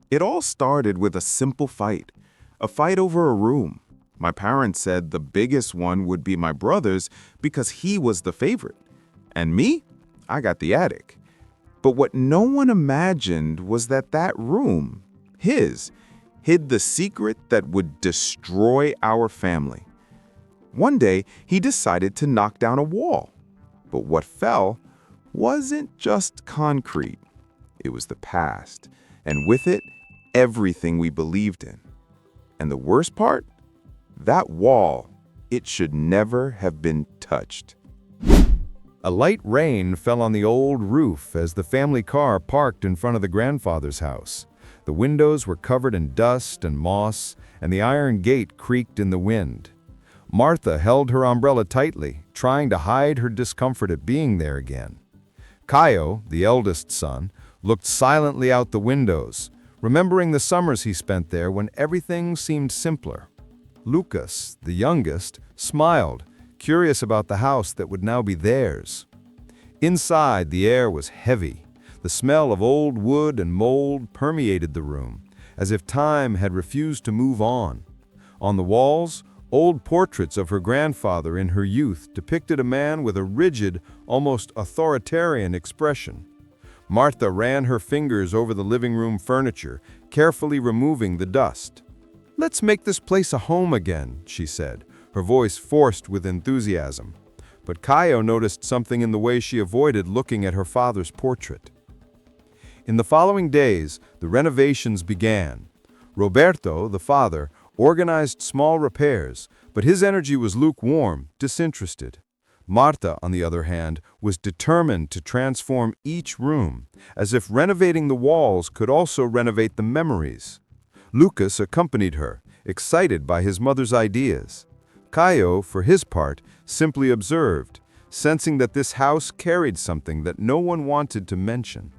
It all started with a simple fight, a fight over a room. My parents said the biggest one would be my brother's because he was the favorite. And me? I got the attic. But what no one imagined was that room, his, hid the secret that would destroy our family. One day, he decided to knock down a wall. But what fell wasn't just concrete. It was the past, and with it, everything we believed in. And the worst part? That wall, it should never have been touched. A light rain fell on the old roof as the family car parked in front of the grandfather's house. The windows were covered in dust and moss, and the iron gate creaked in the wind. Martha held her umbrella tightly, trying to hide her discomfort at being there again. Caio, the eldest son, looked silently out the windows, remembering the summers he spent there when everything seemed simpler. Lucas, the youngest, smiled, curious about the house that would now be theirs. Inside, the air was heavy. The smell of old wood and mold permeated the room, as if time had refused to move on. On the walls, old portraits of her grandfather in her youth depicted a man with a rigid, almost authoritarian expression. Martha ran her fingers over the living room furniture, carefully removing the dust. "Let's make this place a home again," she said, her voice forced with enthusiasm. But Caio noticed something in the way she avoided looking at her father's portrait. In the following days, the renovations began. Roberto, the father, organized small repairs, but his energy was lukewarm, disinterested. Marta, on the other hand, was determined to transform each room, as if renovating the walls could also renovate the memories. Lucas accompanied her, excited by his mother's ideas. Caio, for his part, simply observed, sensing that this house carried something that no one wanted to mention.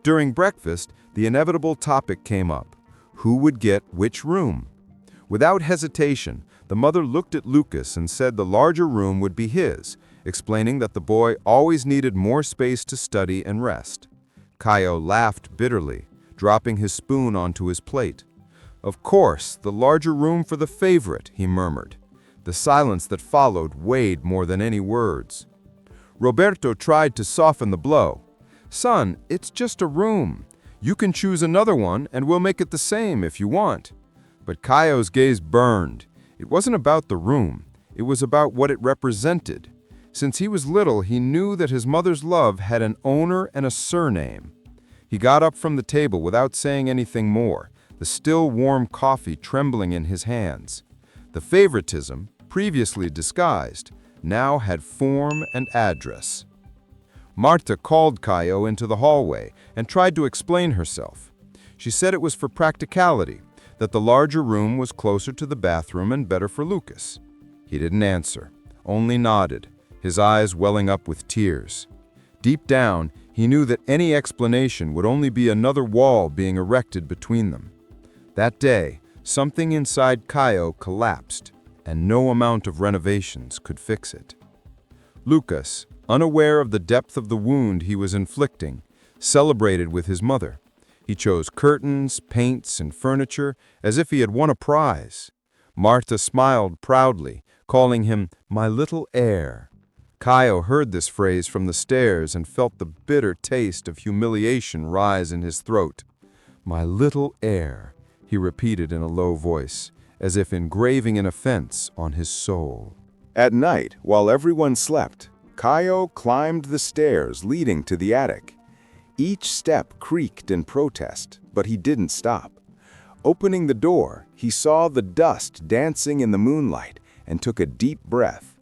During breakfast, the inevitable topic came up. Who would get which room? Without hesitation, the mother looked at Lucas and said the larger room would be his, explaining that the boy always needed more space to study and rest. Caio laughed bitterly, dropping his spoon onto his plate. "Of course, the larger room for the favorite," he murmured. The silence that followed weighed more than any words. Roberto tried to soften the blow. "Son, it's just a room. You can choose another one and we'll make it the same if you want." But Caio's gaze burned. It wasn't about the room. It was about what it represented. Since he was little, he knew that his mother's love had an owner and a surname. He got up from the table without saying anything more, the still warm coffee trembling in his hands. The favoritism, previously disguised, now had form and address. Marta called Caio into the hallway and tried to explain herself. She said it was for practicality, that the larger room was closer to the bathroom and better for Lucas. He didn't answer, only nodded, his eyes welling up with tears. Deep down, he knew that any explanation would only be another wall being erected between them. That day, something inside Caio collapsed, and no amount of renovations could fix it. Lucas, unaware of the depth of the wound he was inflicting, celebrated with his mother. He chose curtains, paints, and furniture as if he had won a prize. Marta smiled proudly, calling him "my little heir." Caio heard this phrase from the stairs and felt the bitter taste of humiliation rise in his throat. "My little heir," he repeated in a low voice, as if engraving an offense on his soul. At night, while everyone slept, Caio climbed the stairs leading to the attic. Each step creaked in protest, but he didn't stop. Opening the door, he saw the dust dancing in the moonlight and took a deep breath.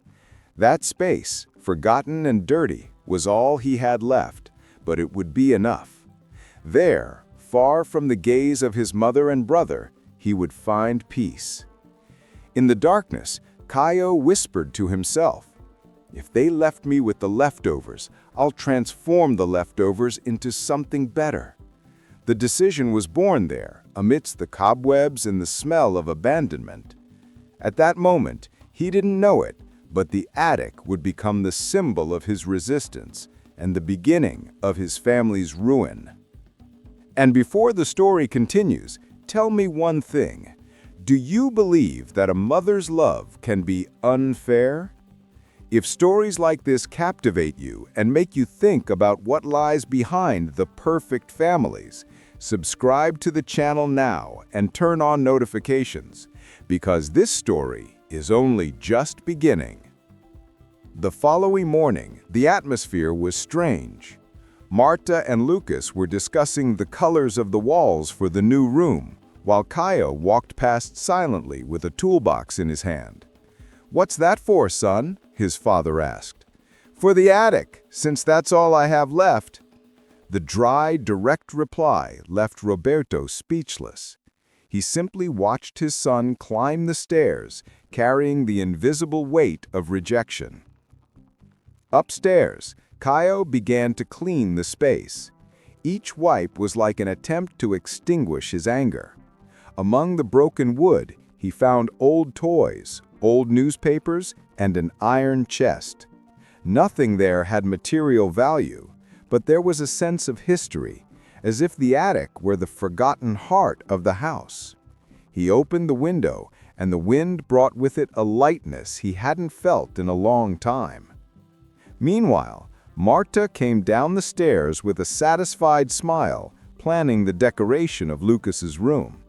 That space, forgotten and dirty, was all he had left, but it would be enough. There, far from the gaze of his mother and brother, he would find peace. In the darkness, Caio whispered to himself, "If they left me with the leftovers, I'll transform the leftovers into something better." The decision was born there, amidst the cobwebs and the smell of abandonment. At that moment, he didn't know it, but the attic would become the symbol of his resistance and the beginning of his family's ruin. And before the story continues, tell me one thing. Do you believe that a mother's love can be unfair? If stories like this captivate you and make you think about what lies behind the perfect families, subscribe to the channel now and turn on notifications, because this story is only just beginning. The following morning, the atmosphere was strange. Marta and Lucas were discussing the colors of the walls for the new room, while Caio walked past silently with a toolbox in his hand. "What's that for, son?" his father asked. "For the attic, since that's all I have left." The dry, direct reply left Roberto speechless. He simply watched his son climb the stairs, carrying the invisible weight of rejection. Upstairs, Caio began to clean the space. Each wipe was like an attempt to extinguish his anger. Among the broken wood, he found old toys, old newspapers, and an iron chest. Nothing there had material value, but there was a sense of history, as if the attic were the forgotten heart of the house. He opened the window, and the wind brought with it a lightness he hadn't felt in a long time. Meanwhile, Marta came down the stairs with a satisfied smile, planning the decoration of Lucas's room.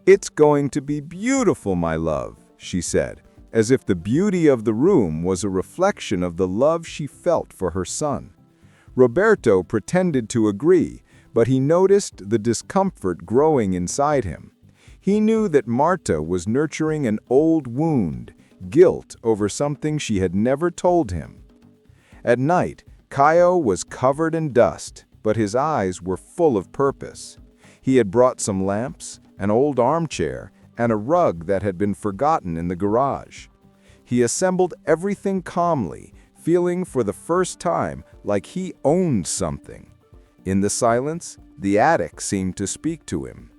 "It's going to be beautiful, my love," she said, as if the beauty of the room was a reflection of the love she felt for her son. Roberto pretended to agree, but he noticed the discomfort growing inside him. He knew that Marta was nurturing an old wound, guilt over something she had never told him. At night, Caio was covered in dust, but his eyes were full of purpose. He had brought some lamps, an old armchair, and a rug that had been forgotten in the garage. He assembled everything calmly, feeling for the first time like he owned something. In the silence, the attic seemed to speak to him.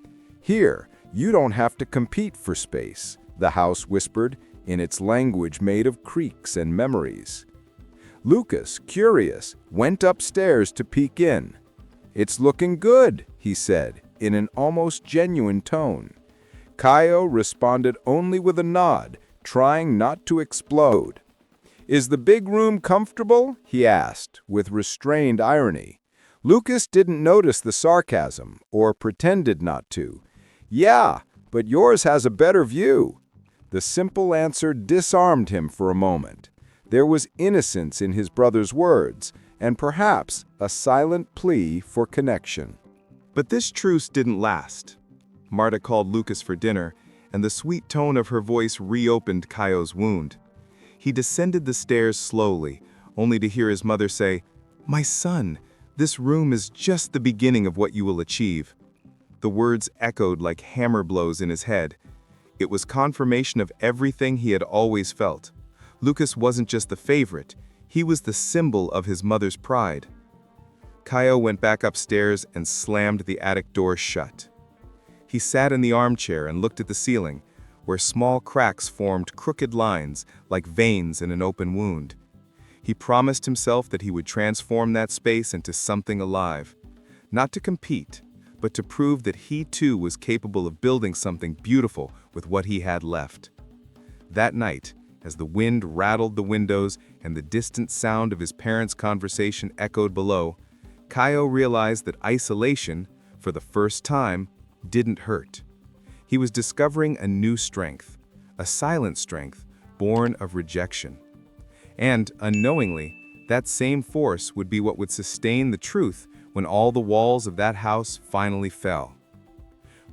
"Here, you don't have to compete for space," the house whispered, in its language made of creaks and memories. Lucas, curious, went upstairs to peek in. "It's looking good," he said, in an almost genuine tone. Caio responded only with a nod, trying not to explode. "Is the big room comfortable?" he asked, with restrained irony. Lucas didn't notice the sarcasm, or pretended not to. "Yeah, but yours has a better view." The simple answer disarmed him for a moment. There was innocence in his brother's words, and perhaps a silent plea for connection. But this truce didn't last. Marta called Lucas for dinner, and the sweet tone of her voice reopened Caio's wound. He descended the stairs slowly, only to hear his mother say, "My son, this room is just the beginning of what you will achieve." The words echoed like hammer blows in his head. It was confirmation of everything he had always felt. Lucas wasn't just the favorite, he was the symbol of his mother's pride. Caio went back upstairs and slammed the attic door shut. He sat in the armchair and looked at the ceiling, where small cracks formed crooked lines like veins in an open wound. He promised himself that he would transform that space into something alive, not to compete, but to prove that he too was capable of building something beautiful with what he had left. That night, as the wind rattled the windows and the distant sound of his parents' conversation echoed below, Caio realized that isolation, for the first time, didn't hurt. He was discovering a new strength, a silent strength born of rejection. And, unknowingly, that same force would be what would sustain the truth when all the walls of that house finally fell.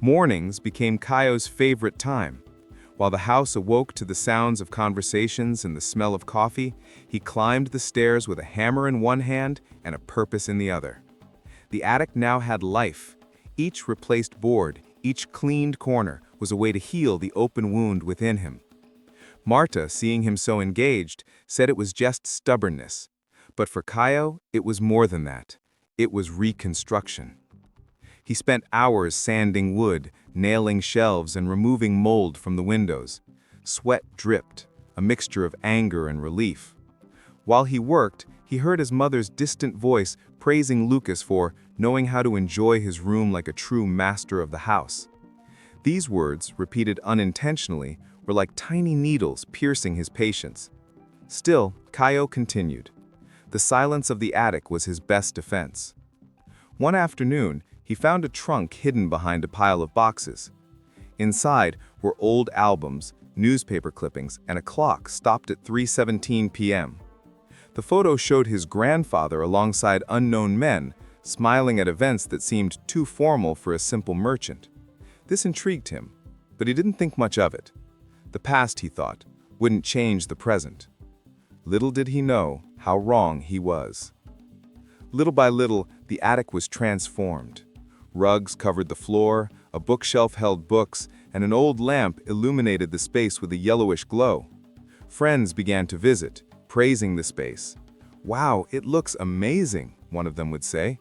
Mornings became Caio's favorite time. While the house awoke to the sounds of conversations and the smell of coffee, he climbed the stairs with a hammer in one hand and a purpose in the other. The attic now had life. Each replaced board, each cleaned corner was a way to heal the open wound within him. Marta, seeing him so engaged, said it was just stubbornness. But for Caio, it was more than that. It was reconstruction. He spent hours sanding wood, nailing shelves, and removing mold from the windows. Sweat dripped, a mixture of anger and relief. While he worked, he heard his mother's distant voice praising Lucas for knowing how to enjoy his room like a true master of the house. These words, repeated unintentionally, were like tiny needles piercing his patience. Still, Kaio continued. The silence of the attic was his best defense. One afternoon, he found a trunk hidden behind a pile of boxes. Inside were old albums, newspaper clippings, and a clock stopped at 3:17 p.m. The photo showed his grandfather alongside unknown men, smiling at events that seemed too formal for a simple merchant. This intrigued him, but he didn't think much of it. The past, he thought, wouldn't change the present. Little did he know how wrong he was. Little by little, the attic was transformed. Rugs covered the floor, a bookshelf held books, and an old lamp illuminated the space with a yellowish glow. Friends began to visit, praising the space. "Wow, it looks amazing," one of them would say.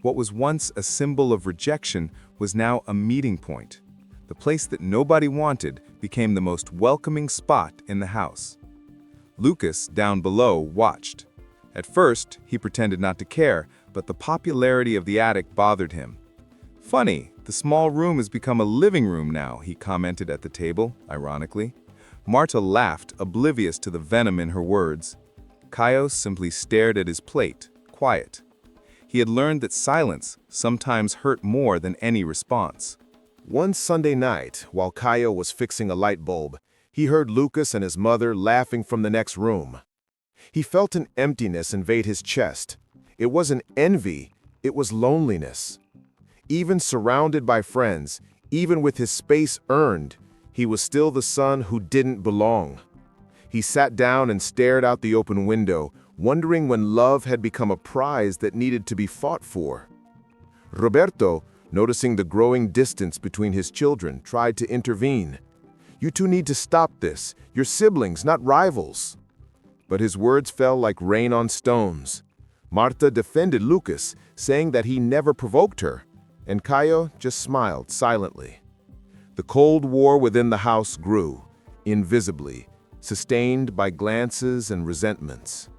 What was once a symbol of rejection was now a meeting point. The place that nobody wanted became the most welcoming spot in the house. Lucas, down below, watched. At first, he pretended not to care, but the popularity of the attic bothered him. "Funny, the small room has become a living room now," he commented at the table, ironically. Marta laughed, oblivious to the venom in her words. Kaio simply stared at his plate, quiet. He had learned that silence sometimes hurt more than any response. One Sunday night, while Kaio was fixing a light bulb, he heard Lucas and his mother laughing from the next room. He felt an emptiness invade his chest. It wasn't envy, it was loneliness. Even surrounded by friends, even with his space earned, he was still the son who didn't belong. He sat down and stared out the open window, wondering when love had become a prize that needed to be fought for. Roberto, noticing the growing distance between his children, tried to intervene. "You two need to stop this. You're siblings, not rivals." But his words fell like rain on stones. Marta defended Lucas, saying that he never provoked her, and Kaio just smiled silently. The Cold War within the house grew, invisibly, sustained by glances and resentments.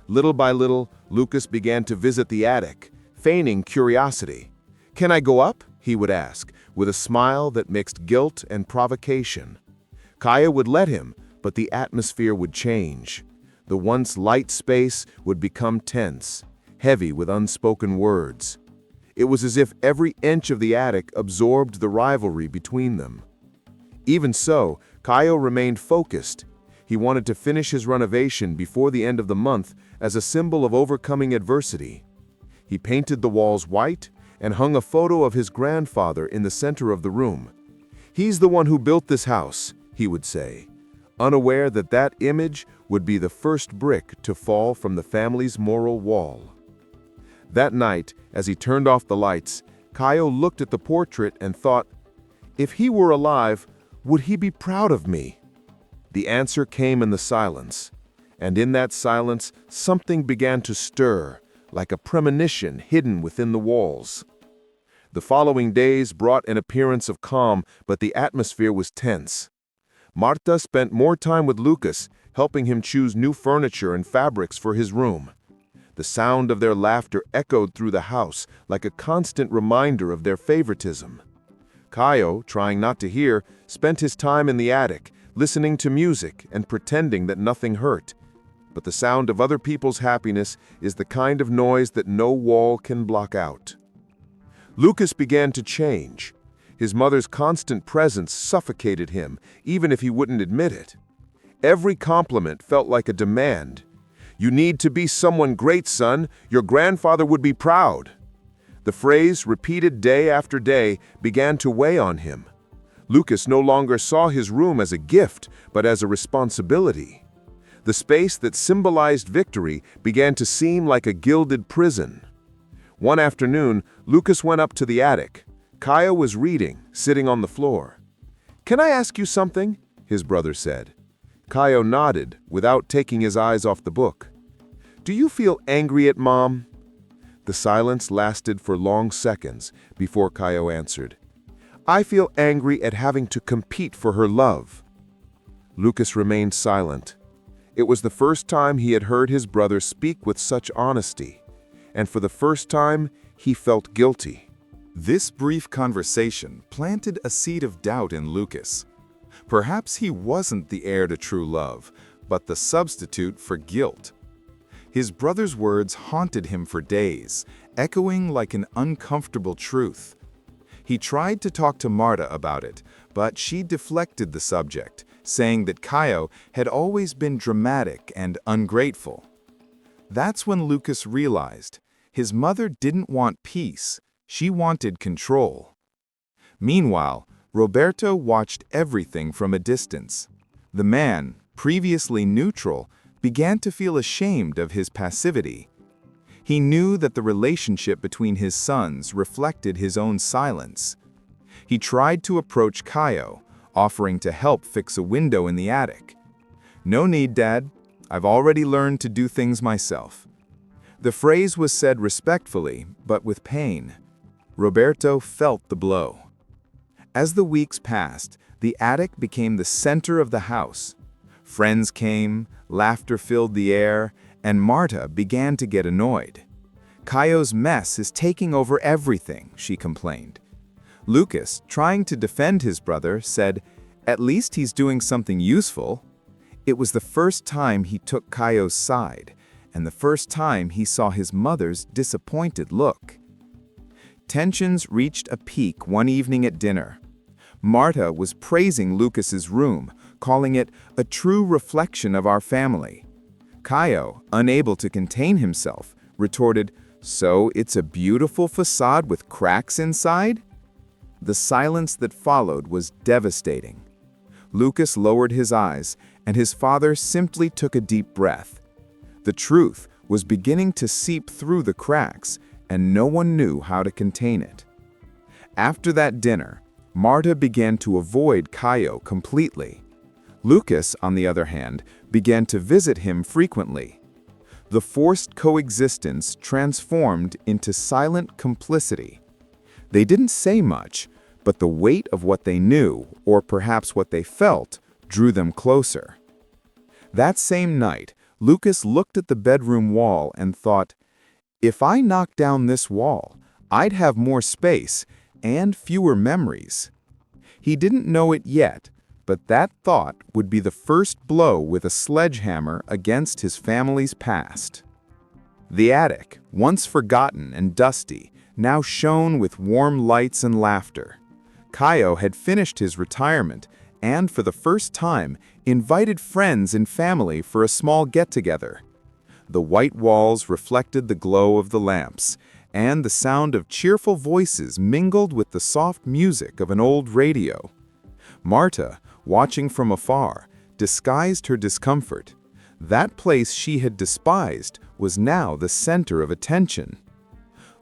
Little by little, Lucas began to visit the attic, feigning curiosity. "Can I go up?" he would ask, with a smile that mixed guilt and provocation. Kaio would let him, but the atmosphere would change. The once light space would become tense, heavy with unspoken words. It was as if every inch of the attic absorbed the rivalry between them. Even so, Kaio remained focused. He wanted to finish his renovation before the end of the month as a symbol of overcoming adversity. He painted the walls white and hung a photo of his grandfather in the center of the room. "He's the one who built this house," he would say, unaware that that image would be the first brick to fall from the family's moral wall. That night, as he turned off the lights, Kaio looked at the portrait and thought, "If he were alive, would he be proud of me?" The answer came in the silence, and in that silence, something began to stir, like a premonition hidden within the walls. The following days brought an appearance of calm, but the atmosphere was tense. Marta spent more time with Lucas, helping him choose new furniture and fabrics for his room. The sound of their laughter echoed through the house like a constant reminder of their favoritism. Kaio, trying not to hear, spent his time in the attic, listening to music and pretending that nothing hurt. But the sound of other people's happiness is the kind of noise that no wall can block out. Lucas began to change. His mother's constant presence suffocated him, even if he wouldn't admit it. Every compliment felt like a demand. "You need to be someone great, son. Your grandfather would be proud." The phrase, repeated day after day, began to weigh on him. Lucas no longer saw his room as a gift, but as a responsibility. The space that symbolized victory began to seem like a gilded prison. One afternoon, Lucas went up to the attic. Kaio was reading, sitting on the floor. "Can I ask you something?" his brother said. Kaio nodded, without taking his eyes off the book. "Do you feel angry at Mom?" The silence lasted for long seconds before Kaio answered. "I feel angry at having to compete for her love." Lucas remained silent. It was the first time he had heard his brother speak with such honesty, and for the first time, he felt guilty. This brief conversation planted a seed of doubt in Lucas. Perhaps he wasn't the heir to true love, but the substitute for guilt. His brother's words haunted him for days, echoing like an uncomfortable truth. He tried to talk to Marta about it, but she deflected the subject, saying that Caio had always been dramatic and ungrateful. That's when Lucas realized his mother didn't want peace, she wanted control. Meanwhile, Roberto watched everything from a distance. The man, previously neutral, began to feel ashamed of his passivity. He knew that the relationship between his sons reflected his own silence. He tried to approach Caio, offering to help fix a window in the attic. "No need, Dad. I've already learned to do things myself." The phrase was said respectfully, but with pain. Roberto felt the blow. As the weeks passed, the attic became the center of the house. Friends came, laughter filled the air, and Marta began to get annoyed. "Caio's mess is taking over everything," she complained. Lucas, trying to defend his brother, said, "At least he's doing something useful." It was the first time he took Caio's side, and the first time he saw his mother's disappointed look. Tensions reached a peak one evening at dinner. Marta was praising Lucas's room, calling it a true reflection of our family. Caio, unable to contain himself, retorted, "So it's a beautiful facade with cracks inside?" The silence that followed was devastating. Lucas lowered his eyes, and his father simply took a deep breath. The truth was beginning to seep through the cracks, and no one knew how to contain it. After that dinner, Marta began to avoid Caio completely. Lucas, on the other hand, began to visit him frequently. The forced coexistence transformed into silent complicity. They didn't say much, but the weight of what they knew, or perhaps what they felt, drew them closer. That same night, Lucas looked at the bedroom wall and thought, "If I knock down this wall, I'd have more space and fewer memories." He didn't know it yet, but that thought would be the first blow with a sledgehammer against his family's past. The attic, once forgotten and dusty, now shone with warm lights and laughter. Caio had finished his retirement and, for the first time, invited friends and family for a small get-together. The white walls reflected the glow of the lamps, and the sound of cheerful voices mingled with the soft music of an old radio. Marta, watching from afar, disguised her discomfort. That place she had despised was now the center of attention.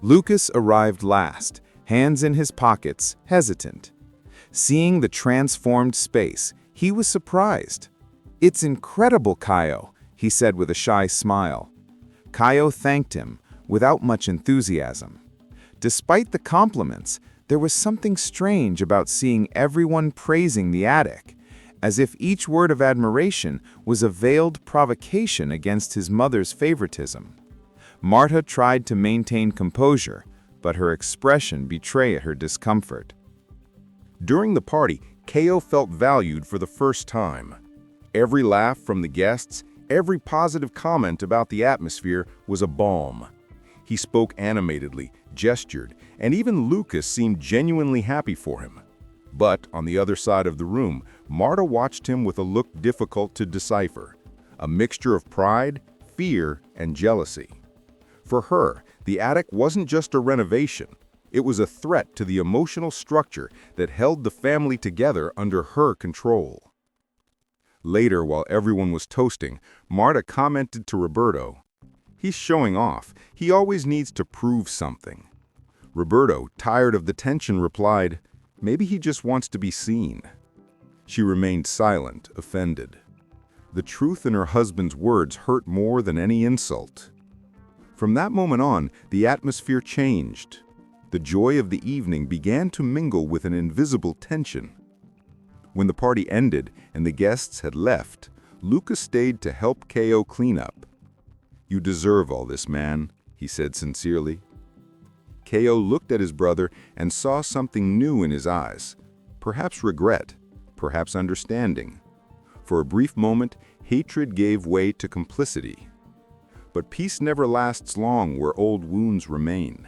Lucas arrived last, hands in his pockets, hesitant. Seeing the transformed space, he was surprised. "It's incredible, Caio," he said with a shy smile. Caio thanked him, without much enthusiasm. Despite the compliments, there was something strange about seeing everyone praising the attic, as if each word of admiration was a veiled provocation against his mother's favoritism. Marta tried to maintain composure, but her expression betrayed her discomfort. During the party, Caio felt valued for the first time. Every laugh from the guests, every positive comment about the atmosphere was a balm. He spoke animatedly, gestured, and even Lucas seemed genuinely happy for him. But on the other side of the room, Marta watched him with a look difficult to decipher, a mixture of pride, fear, and jealousy. For her, the attic wasn't just a renovation. It was a threat to the emotional structure that held the family together under her control. Later, while everyone was toasting, Marta commented to Roberto, "He's showing off. He always needs to prove something." Roberto, tired of the tension, replied, "Maybe he just wants to be seen." She remained silent, offended. The truth in her husband's words hurt more than any insult. From that moment on, the atmosphere changed. The joy of the evening began to mingle with an invisible tension. When the party ended and the guests had left, Lucas stayed to help Caio clean up. "You deserve all this, man," he said sincerely. Ko looked at his brother and saw something new in his eyes. Perhaps regret, perhaps understanding. For a brief moment, hatred gave way to complicity. But peace never lasts long where old wounds remain.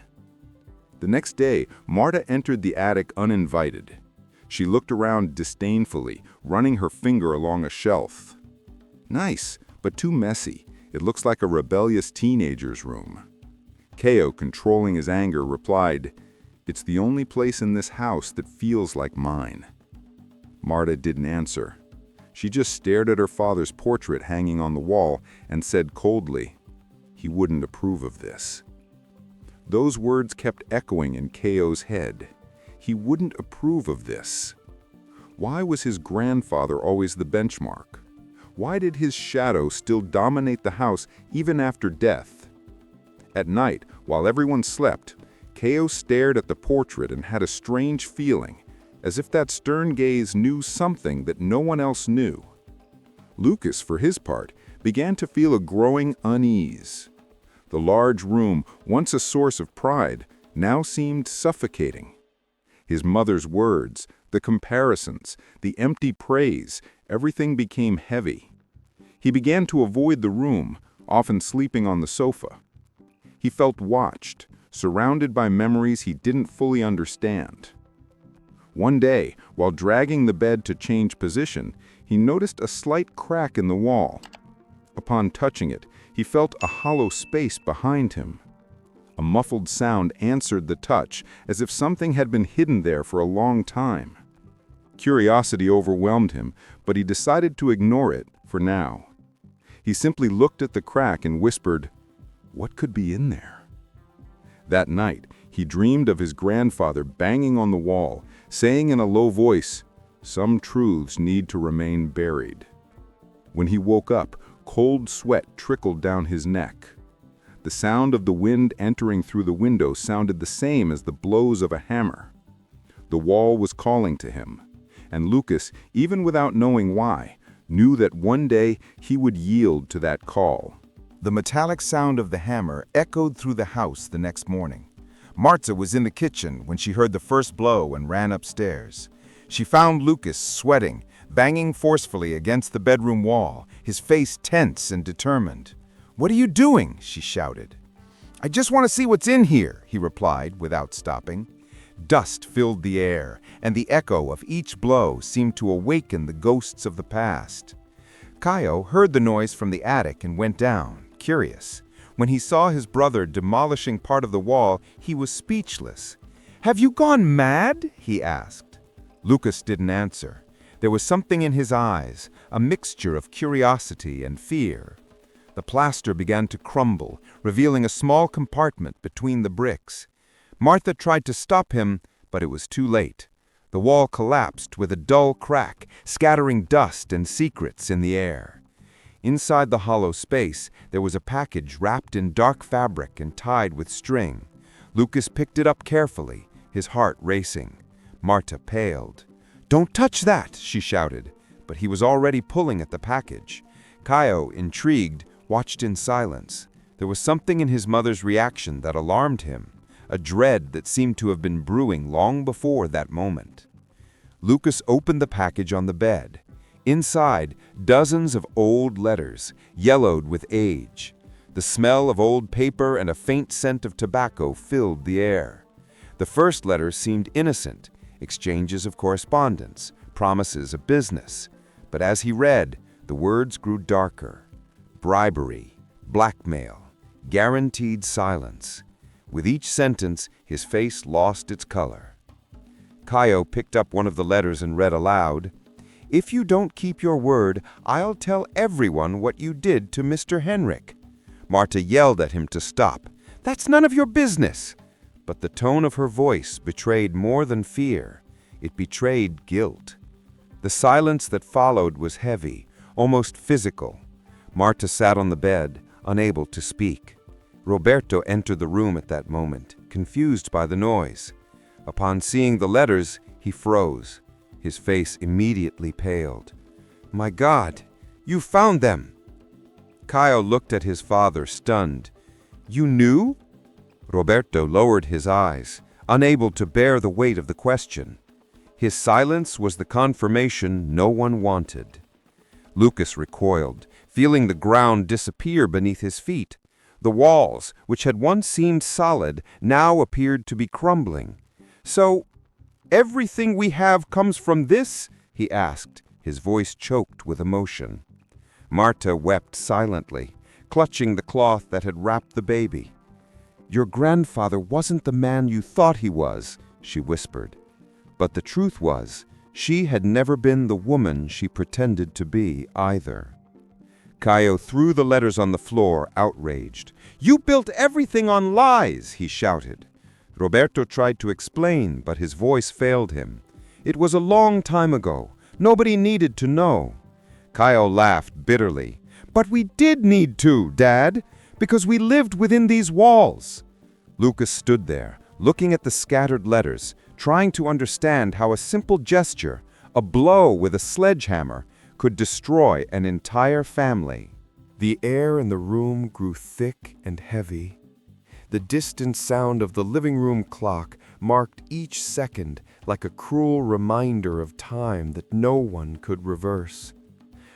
The next day, Marta entered the attic uninvited. She looked around disdainfully, running her finger along a shelf. Nice, but too messy. It looks like a rebellious teenager's room. Ko, controlling his anger, replied, "It's the only place in this house that feels like mine." Marta didn't answer. She just stared at her father's portrait hanging on the wall and said coldly, "He wouldn't approve of this." Those words kept echoing in Ko's head. He wouldn't approve of this. Why was his grandfather always the benchmark? Why did his shadow still dominate the house even after death? At night, while everyone slept, Ko stared at the portrait and had a strange feeling, as if that stern gaze knew something that no one else knew. Lucas, for his part, began to feel a growing unease. The large room, once a source of pride, now seemed suffocating. His mother's words, the comparisons, the empty praise, everything became heavy. He began to avoid the room, often sleeping on the sofa. He felt watched, surrounded by memories he didn't fully understand. One day, while dragging the bed to change position, he noticed a slight crack in the wall. Upon touching it, he felt a hollow space behind him. A muffled sound answered the touch, as if something had been hidden there for a long time. Curiosity overwhelmed him, but he decided to ignore it for now. He simply looked at the crack and whispered, "What could be in there?" That night, he dreamed of his grandfather banging on the wall, saying in a low voice, "Some truths need to remain buried." When he woke up, cold sweat trickled down his neck. The sound of the wind entering through the window sounded the same as the blows of a hammer. The wall was calling to him, and Lucas, even without knowing why, knew that one day he would yield to that call. The metallic sound of the hammer echoed through the house the next morning. Marta was in the kitchen when she heard the first blow and ran upstairs. She found Lucas sweating, banging forcefully against the bedroom wall, his face tense and determined. "What are you doing?" she shouted. "I just want to see what's in here," he replied without stopping. Dust filled the air, and the echo of each blow seemed to awaken the ghosts of the past. Ko heard the noise from the attic and went down, curious. When he saw his brother demolishing part of the wall, he was speechless. "Have you gone mad?" he asked. Lucas didn't answer. There was something in his eyes, a mixture of curiosity and fear. The plaster began to crumble, revealing a small compartment between the bricks. Martha tried to stop him, but it was too late. The wall collapsed with a dull crack, scattering dust and secrets in the air. Inside the hollow space, there was a package wrapped in dark fabric and tied with string. Lucas picked it up carefully, his heart racing. Marta paled. "Don't touch that!" she shouted, but he was already pulling at the package. Ko, intrigued, watched in silence. There was something in his mother's reaction that alarmed him, a dread that seemed to have been brewing long before that moment. Lucas opened the package on the bed. Inside, dozens of old letters, yellowed with age. The smell of old paper and a faint scent of tobacco filled the air. The first letter seemed innocent, exchanges of correspondence, promises of business. But as he read, the words grew darker. Bribery, blackmail, guaranteed silence. With each sentence, his face lost its color. Ko picked up one of the letters and read aloud, "If you don't keep your word, I'll tell everyone what you did to Mr. Henrik." Marta yelled at him to stop. "That's none of your business." But the tone of her voice betrayed more than fear. It betrayed guilt. The silence that followed was heavy, almost physical. Marta sat on the bed, unable to speak. Roberto entered the room at that moment, confused by the noise. Upon seeing the letters, he froze. His face immediately paled. "My God, you found them!" Ko looked at his father, stunned. "You knew?" Roberto lowered his eyes, unable to bear the weight of the question. His silence was the confirmation no one wanted. Lucas recoiled, feeling the ground disappear beneath his feet. The walls, which had once seemed solid, now appeared to be crumbling. "So, everything we have comes from this?" he asked, his voice choked with emotion. Marta wept silently, clutching the cloth that had wrapped the baby. "Your grandfather wasn't the man you thought he was," she whispered. But the truth was, she had never been the woman she pretended to be either. Caio threw the letters on the floor, outraged. "You built everything on lies!" he shouted. Roberto tried to explain, but his voice failed him. "It was a long time ago. Nobody needed to know." Caio laughed bitterly. "But we did need to, Dad, because we lived within these walls." Lucas stood there, looking at the scattered letters, trying to understand how a simple gesture, a blow with a sledgehammer, could destroy an entire family. The air in the room grew thick and heavy. The distant sound of the living room clock marked each second like a cruel reminder of time that no one could reverse.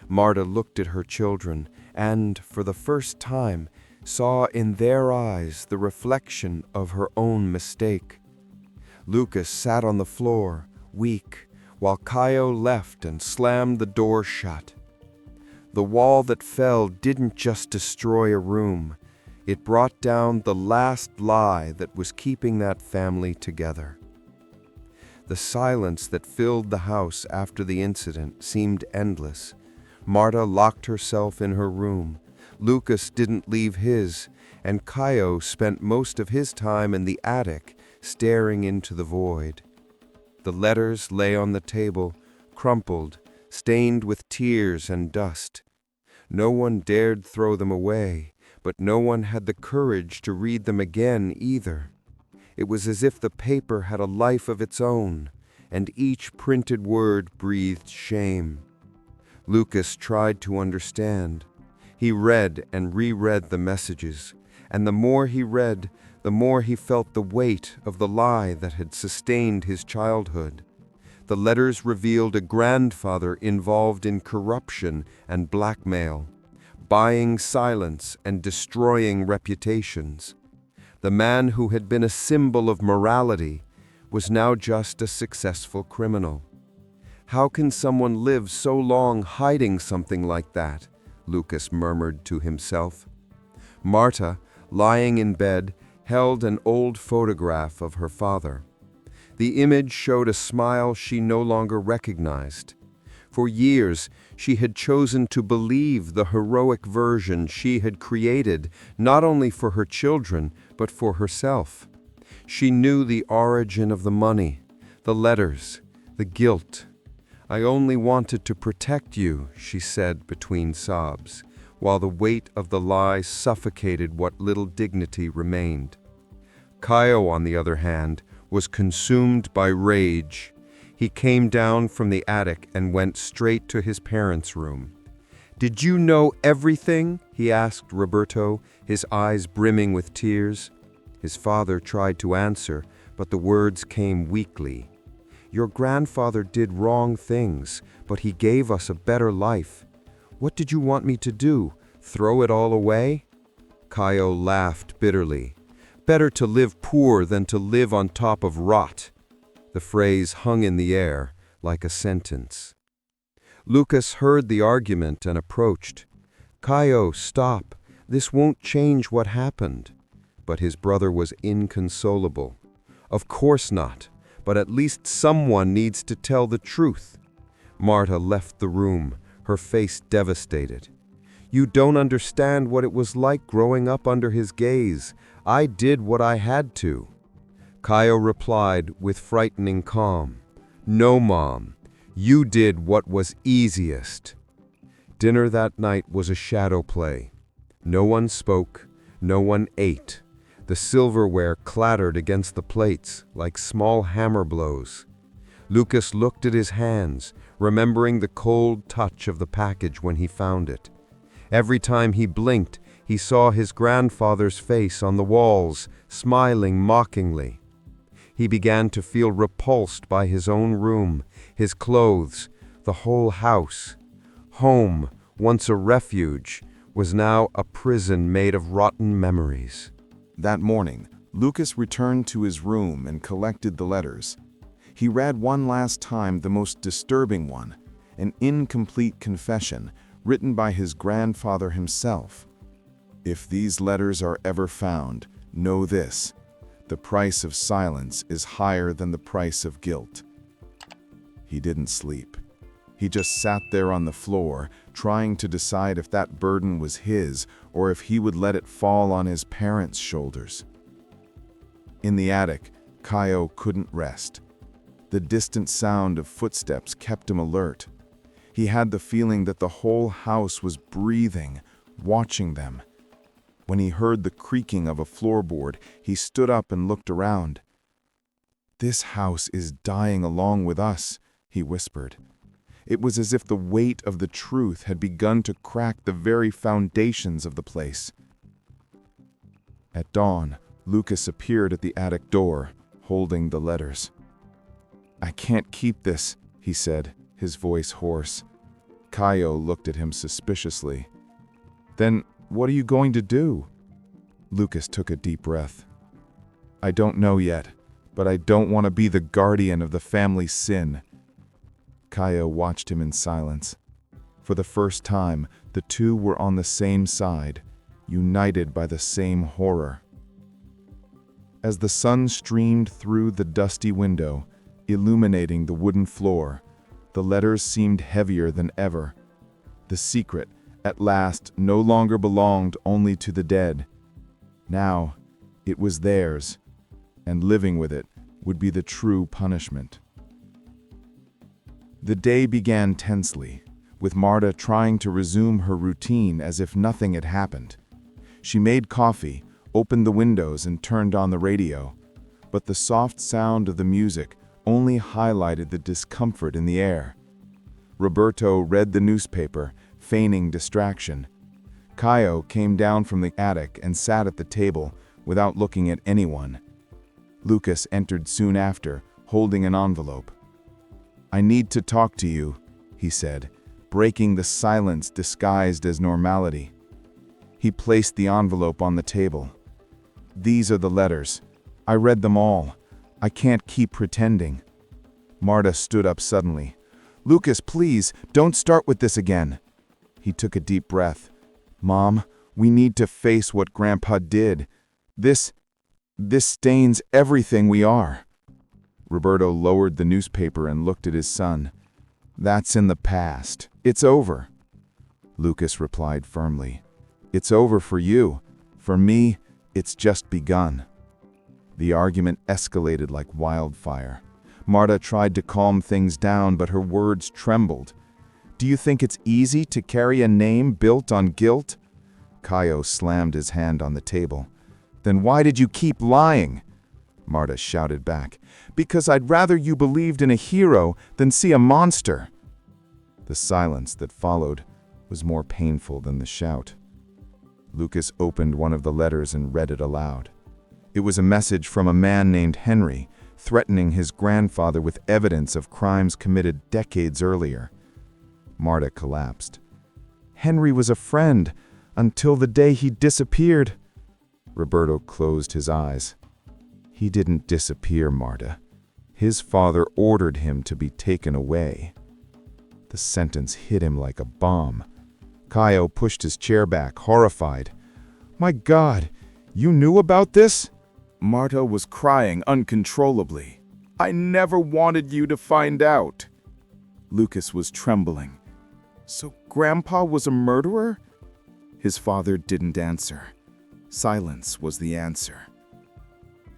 Marta looked at her children and, for the first time, saw in their eyes the reflection of her own mistake. Lucas sat on the floor, weak, while Caio left and slammed the door shut. The wall that fell didn't just destroy a room. It brought down the last lie that was keeping that family together. The silence that filled the house after the incident seemed endless. Marta locked herself in her room. Lucas didn't leave his, and Caio spent most of his time in the attic, staring into the void. The letters lay on the table, crumpled, stained with tears and dust. No one dared throw them away, but no one had the courage to read them again either. It was as if the paper had a life of its own, and each printed word breathed shame. Lucas tried to understand. He read and reread the messages, and the more he read, the more he felt the weight of the lie that had sustained his childhood. The letters revealed a grandfather involved in corruption and blackmail, buying silence and destroying reputations. The man who had been a symbol of morality was now just a successful criminal. How can someone live so long hiding something like that? Lucas murmured to himself. Marta, lying in bed, held an old photograph of her father. The image showed a smile she no longer recognized. For years, she had chosen to believe the heroic version she had created, not only for her children, but for herself. She knew the origin of the money, the letters, the guilt. "I only wanted to protect you," she said between sobs, while the weight of the lie suffocated what little dignity remained. Caio, on the other hand, was consumed by rage. He came down from the attic and went straight to his parents' room. "Did you know everything?" he asked Roberto, his eyes brimming with tears. His father tried to answer, but the words came weakly. "Your grandfather did wrong things, but he gave us a better life. What did you want me to do? Throw it all away?" Caio laughed bitterly. "Better to live poor than to live on top of rot." The phrase hung in the air like a sentence. Lucas heard the argument and approached. "Caio, stop. This won't change what happened." But his brother was inconsolable. "Of course not, but at least someone needs to tell the truth." Marta left the room, her face devastated. "You don't understand what it was like growing up under his gaze. I did what I had to." Caio replied with frightening calm, "No, Mom, you did what was easiest." Dinner that night was a shadow play. No one spoke, no one ate. The silverware clattered against the plates like small hammer blows. Lucas looked at his hands, remembering the cold touch of the package when he found it. Every time he blinked, He saw his grandfather's face on the walls, smiling mockingly. He began to feel repulsed by his own room, his clothes, the whole house. Home, once a refuge, was now a prison made of rotten memories. That morning, Lucas returned to his room and collected the letters. He read one last time the most disturbing one, an incomplete confession written by his grandfather himself. If these letters are ever found, know this: the price of silence is higher than the price of guilt. He didn't sleep. He just sat there on the floor, trying to decide if that burden was his or if he would let it fall on his parents' shoulders. In the attic, Kaio couldn't rest. The distant sound of footsteps kept him alert. He had the feeling that the whole house was breathing, watching them. When he heard the creaking of a floorboard, he stood up and looked around. "This house is dying along with us," he whispered. It was as if the weight of the truth had begun to crack the very foundations of the place. At dawn, Lucas appeared at the attic door, holding the letters. "I can't keep this," he said, his voice hoarse. Kaio looked at him suspiciously. "Then what are you going to do?" Lucas took a deep breath. "I don't know yet, but I don't want to be the guardian of the family's sin." Kaio watched him in silence. For the first time, the two were on the same side, united by the same horror. As the sun streamed through the dusty window, illuminating the wooden floor, the letters seemed heavier than ever. The secret, at last, no longer belonged only to the dead. Now, it was theirs, and living with it would be the true punishment. The day began tensely, with Marta trying to resume her routine as if nothing had happened. She made coffee, opened the windows, and turned on the radio, but the soft sound of the music only highlighted the discomfort in the air. Roberto read the newspaper, feigning distraction. Kaio came down from the attic and sat at the table without looking at anyone. Lucas entered soon after, holding an envelope. "I need to talk to you," he said, breaking the silence disguised as normality. He placed the envelope on the table. "These are the letters. I read them all. I can't keep pretending." Marta stood up suddenly. "Lucas, please, don't start with this again." He took a deep breath. "Mom, we need to face what Grandpa did. This stains everything we are." Roberto lowered the newspaper and looked at his son. "That's in the past. It's over." Lucas replied firmly. "It's over for you. For me, it's just begun." The argument escalated like wildfire. Marta tried to calm things down, but her words trembled. "Do you think it's easy to carry a name built on guilt?" Kaio slammed his hand on the table. "Then why did you keep lying?" Marta shouted back. "Because I'd rather you believed in a hero than see a monster." The silence that followed was more painful than the shout. Lucas opened one of the letters and read it aloud. It was a message from a man named Henry, threatening his grandfather with evidence of crimes committed decades earlier. Marta collapsed. "Henry was a friend until the day he disappeared." Roberto closed his eyes. "He didn't disappear, Marta. His father ordered him to be taken away." The sentence hit him like a bomb. Kaio pushed his chair back, horrified. "My God, you knew about this?" Marta was crying uncontrollably. "I never wanted you to find out." Lucas was trembling. "So Grandpa was a murderer?" His father didn't answer. Silence was the answer.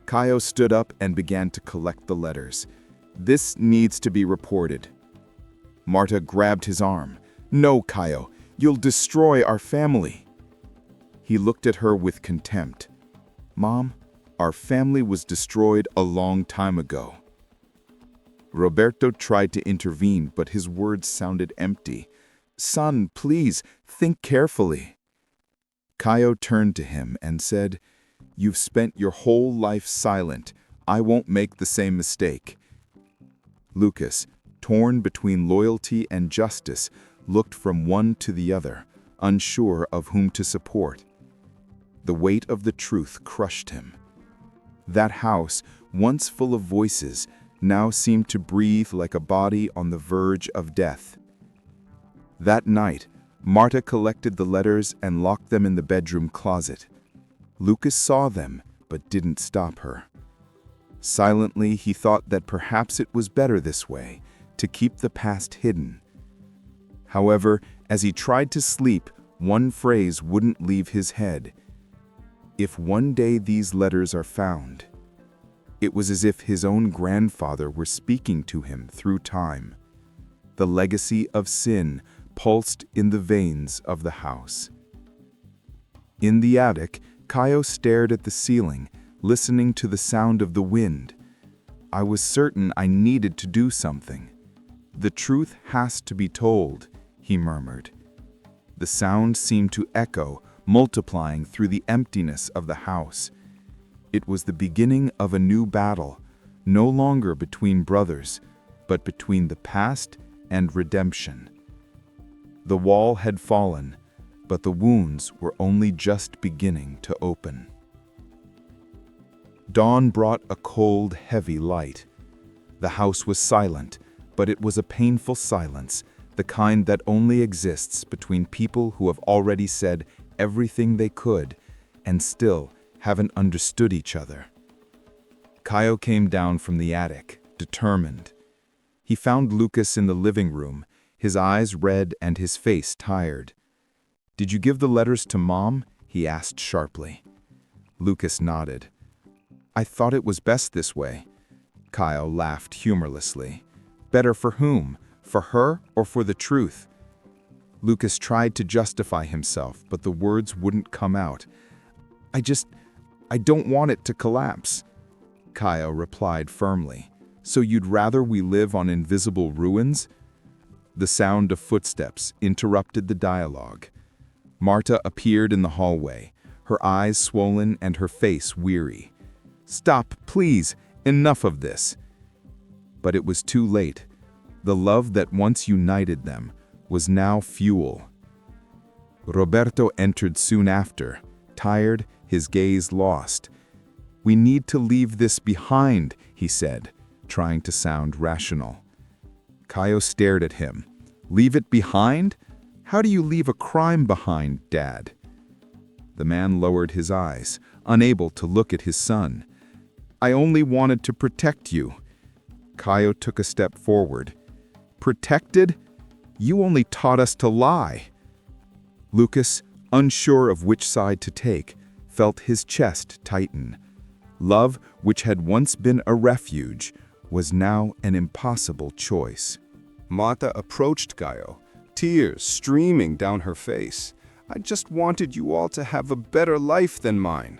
Kaio stood up and began to collect the letters. "This needs to be reported." Marta grabbed his arm. "No, Kaio, you'll destroy our family." He looked at her with contempt. "Mom, our family was destroyed a long time ago." Roberto tried to intervene, but his words sounded empty. "Son, please, think carefully." Caio turned to him and said, "You've spent your whole life silent. I won't make the same mistake." Lucas, torn between loyalty and justice, looked from one to the other, unsure of whom to support. The weight of the truth crushed him. That house, once full of voices, now seemed to breathe like a body on the verge of death. That night, Marta collected the letters and locked them in the bedroom closet. Lucas saw them, but didn't stop her. Silently, he thought that perhaps it was better this way, to keep the past hidden. However, as he tried to sleep, one phrase wouldn't leave his head. "If one day these letters are found." It was as if his own grandfather were speaking to him through time. The legacy of sin pulsed in the veins of the house. In the attic, Caio stared at the ceiling, listening to the sound of the wind. "I was certain I needed to do something. The truth has to be told," he murmured. The sound seemed to echo, multiplying through the emptiness of the house. It was the beginning of a new battle, no longer between brothers, but between the past and redemption. The wall had fallen, but the wounds were only just beginning to open. Dawn brought a cold, heavy light. The house was silent, but it was a painful silence, the kind that only exists between people who have already said everything they could and still haven't understood each other. Caio came down from the attic, determined. He found Lucas in the living room, his eyes red and his face tired. "Did you give the letters to Mom?" he asked sharply. Lucas nodded. "I thought it was best this way." Caio laughed humorlessly. "Better for whom? For her or for the truth?" Lucas tried to justify himself, but the words wouldn't come out. I don't want it to collapse." Caio replied firmly. "So you'd rather we live on invisible ruins?" The sound of footsteps interrupted the dialogue. Marta appeared in the hallway, her eyes swollen and her face weary. "Stop, please, enough of this." But it was too late. The love that once united them was now fuel. Roberto entered soon after, tired, his gaze lost. "We need to leave this behind," he said, trying to sound rational. Caio stared at him. "Leave it behind? How do you leave a crime behind, Dad?" The man lowered his eyes, unable to look at his son. "I only wanted to protect you." Caio took a step forward. "Protected? You only taught us to lie." Lucas, unsure of which side to take, felt his chest tighten. Love, which had once been a refuge, was now an impossible choice. Marta approached Caio, tears streaming down her face. "I just wanted you all to have a better life than mine."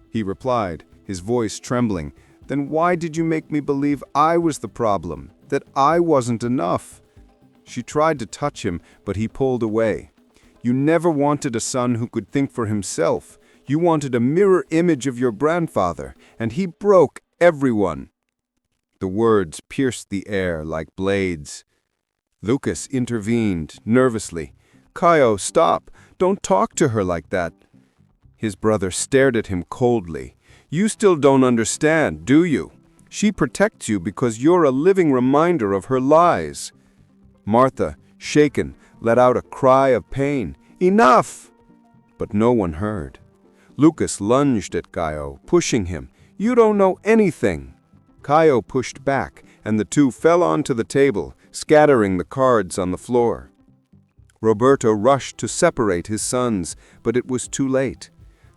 He replied, his voice trembling, "Then why did you make me believe I was the problem, that I wasn't enough?" She tried to touch him, but he pulled away. "You never wanted a son who could think for himself. You wanted a mirror image of your grandfather, and he broke everyone." The words pierced the air like blades. Lucas intervened, nervously. "Caio, stop! Don't talk to her like that." His brother stared at him coldly. "You still don't understand, do you? She protects you because you're a living reminder of her lies." Martha, shaken, let out a cry of pain. "Enough!" But no one heard. Lucas lunged at Caio, pushing him. "You don't know anything." Caio pushed back, and the two fell onto the table, scattering the cards on the floor. Roberto rushed to separate his sons, but it was too late.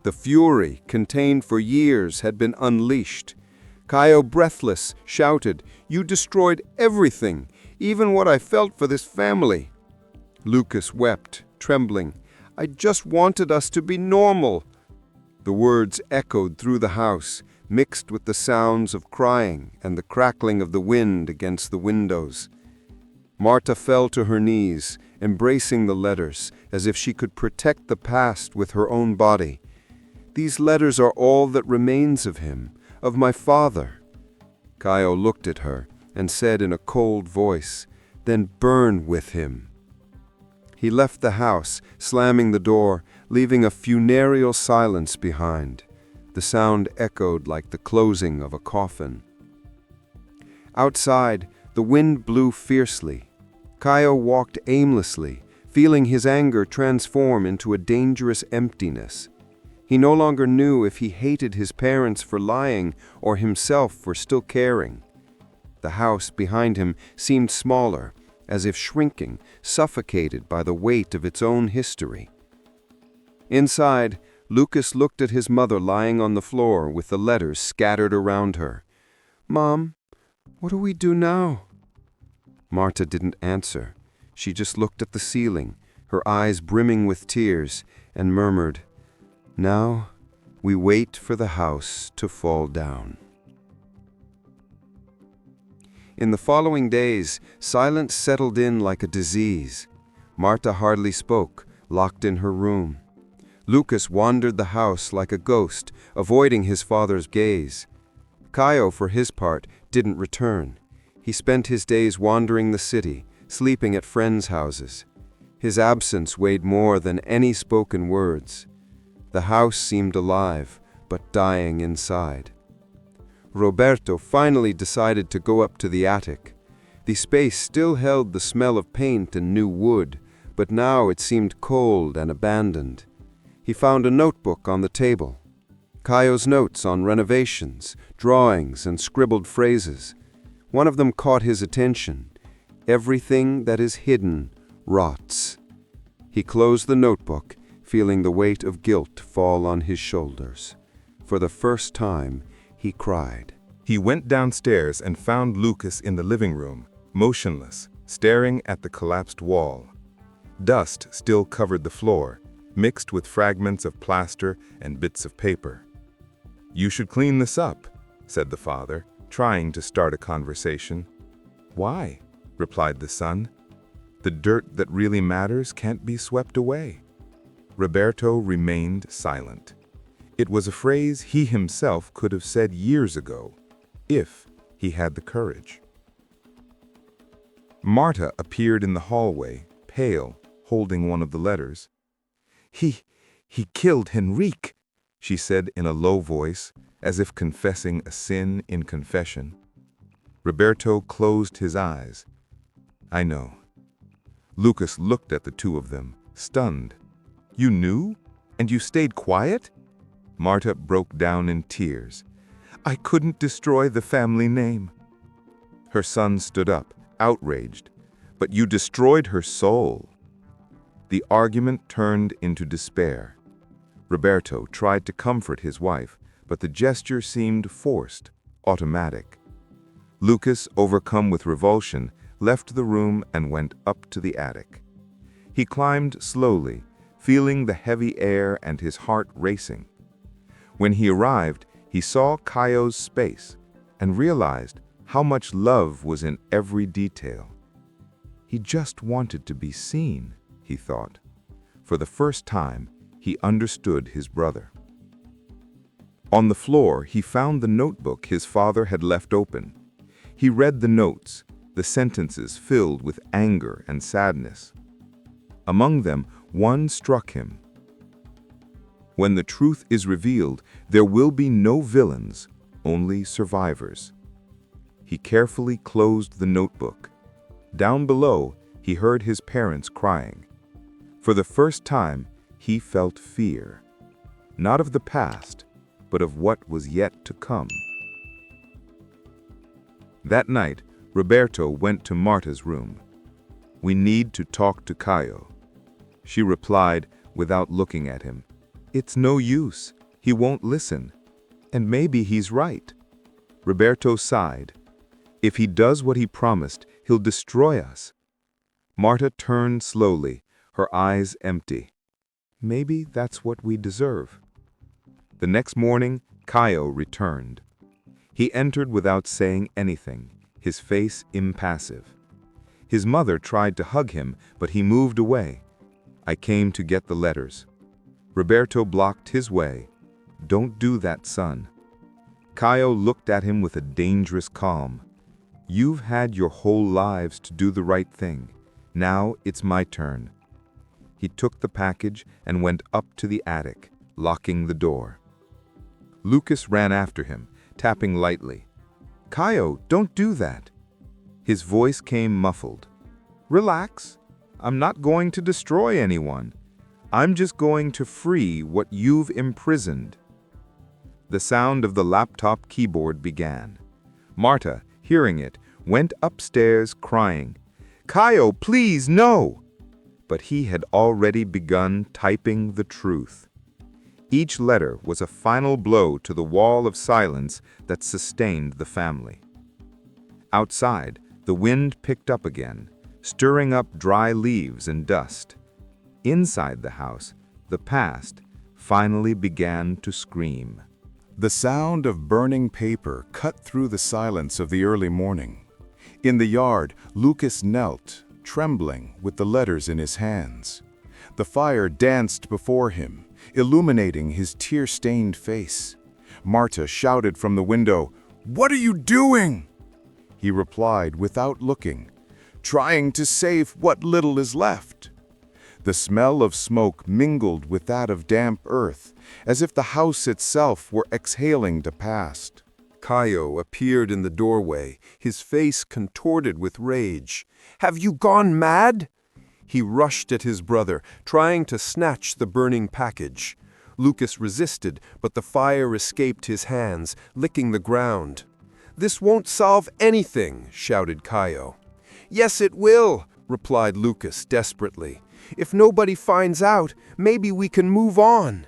The fury, contained for years, had been unleashed. Caio, breathless, shouted, "You destroyed everything, even what I felt for this family." Lucas wept, trembling. "I just wanted us to be normal." The words echoed through the house, mixed with the sounds of crying and the crackling of the wind against the windows. Marta fell to her knees, embracing the letters as if she could protect the past with her own body. "These letters are all that remains of him, of my father." Kaio looked at her and said in a cold voice, "Then burn with him." He left the house, slamming the door, leaving a funereal silence behind. The sound echoed like the closing of a coffin. Outside, the wind blew fiercely. Kaio walked aimlessly, feeling his anger transform into a dangerous emptiness. He no longer knew if he hated his parents for lying or himself for still caring. The house behind him seemed smaller, as if shrinking, suffocated by the weight of its own history. Inside, Lucas looked at his mother lying on the floor with the letters scattered around her. "Mom, what do we do now?" Marta didn't answer. She just looked at the ceiling, her eyes brimming with tears, and murmured, "Now we wait for the house to fall down." In the following days, silence settled in like a disease. Marta hardly spoke, locked in her room. Lucas wandered the house like a ghost, avoiding his father's gaze. Kaio, for his part, didn't return. He spent his days wandering the city, sleeping at friends' houses. His absence weighed more than any spoken words. The house seemed alive, but dying inside. Roberto finally decided to go up to the attic. The space still held the smell of paint and new wood, but now it seemed cold and abandoned. He found a notebook on the table. Kaio's notes on renovations, drawings, and scribbled phrases. One of them caught his attention. "Everything that is hidden rots." He closed the notebook, feeling the weight of guilt fall on his shoulders. For the first time, he cried. He went downstairs and found Lucas in the living room, motionless, staring at the collapsed wall. Dust still covered the floor, mixed with fragments of plaster and bits of paper. "You should clean this up," said the father, trying to start a conversation. "Why?" replied the son. "The dirt that really matters can't be swept away." Roberto remained silent. It was a phrase he himself could have said years ago, if he had the courage. Marta appeared in the hallway, pale, holding one of the letters. He killed Henrique," she said in a low voice, as if confessing a sin in confession. Roberto closed his eyes. "I know." Lucas looked at the two of them, stunned. "You knew? And you stayed quiet?" Marta broke down in tears. "I couldn't destroy the family name." Her son stood up, outraged. "But you destroyed her soul." The argument turned into despair. Roberto tried to comfort his wife, but the gesture seemed forced, automatic. Lucas, overcome with revulsion, left the room and went up to the attic. He climbed slowly, feeling the heavy air and his heart racing. When he arrived, he saw Kaio's space and realized how much love was in every detail. He just wanted to be seen, he thought. For the first time, he understood his brother. On the floor, he found the notebook his father had left open. He read the notes, the sentences filled with anger and sadness. Among them, one struck him. "When the truth is revealed, there will be no villains, only survivors." He carefully closed the notebook. Down below, he heard his parents crying. For the first time, he felt fear. Not of the past, but of what was yet to come. That night, Roberto went to Marta's room. "We need to talk to Kaio." She replied without looking at him. "It's no use. He won't listen. And maybe he's right." Roberto sighed. "If he does what he promised, he'll destroy us." Marta turned slowly, her eyes empty. "Maybe that's what we deserve." The next morning, Kaio returned. He entered without saying anything, his face impassive. His mother tried to hug him, but he moved away. "I came to get the letters." Roberto blocked his way. "Don't do that, son." Caio looked at him with a dangerous calm. "You've had your whole lives to do the right thing. Now it's my turn." He took the package and went up to the attic, locking the door. Lucas ran after him, tapping lightly. "Caio, don't do that." His voice came muffled. "Relax. I'm not going to destroy anyone. I'm just going to free what you've imprisoned." The sound of the laptop keyboard began. Marta, hearing it, went upstairs crying, "Caio, please, no!" But he had already begun typing the truth. Each letter was a final blow to the wall of silence that sustained the family. Outside, the wind picked up again, stirring up dry leaves and dust. Inside the house, the past finally began to scream. The sound of burning paper cut through the silence of the early morning. In the yard, Lucas knelt, trembling, with the letters in his hands. The fire danced before him, illuminating his tear-stained face. Marta shouted from the window, "What are you doing?" He replied without looking, "Trying to save what little is left." The smell of smoke mingled with that of damp earth, as if the house itself were exhaling the past. Caio appeared in the doorway, his face contorted with rage. "Have you gone mad?" He rushed at his brother, trying to snatch the burning package. Lucas resisted, but the fire escaped his hands, licking the ground. "This won't solve anything," shouted Caio. "Yes, it will," replied Lucas desperately. "If nobody finds out, maybe we can move on."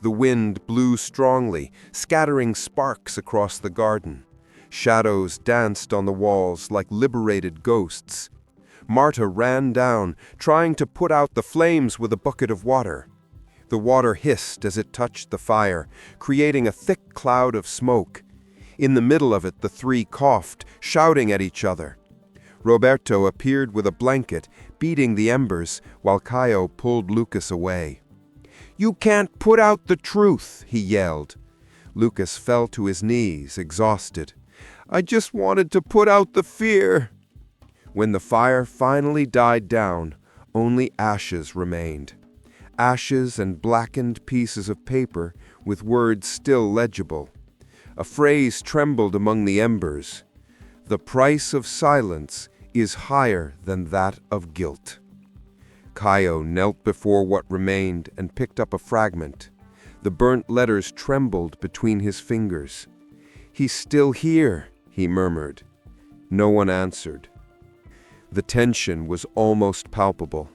The wind blew strongly, scattering sparks across the garden. Shadows danced on the walls like liberated ghosts. Marta ran down, trying to put out the flames with a bucket of water. The water hissed as it touched the fire, creating a thick cloud of smoke. In the middle of it, the three coughed, shouting at each other. Roberto appeared with a blanket, beating the embers, while Caio pulled Lucas away. "You can't put out the truth," he yelled. Lucas fell to his knees, exhausted. "I just wanted to put out the fear." When the fire finally died down, only ashes remained. Ashes and blackened pieces of paper with words still legible. A phrase trembled among the embers. "The price of silence is higher than that of guilt." Caio knelt before what remained and picked up a fragment. The burnt letters trembled between his fingers. "He's still here," he murmured. No one answered. The tension was almost palpable.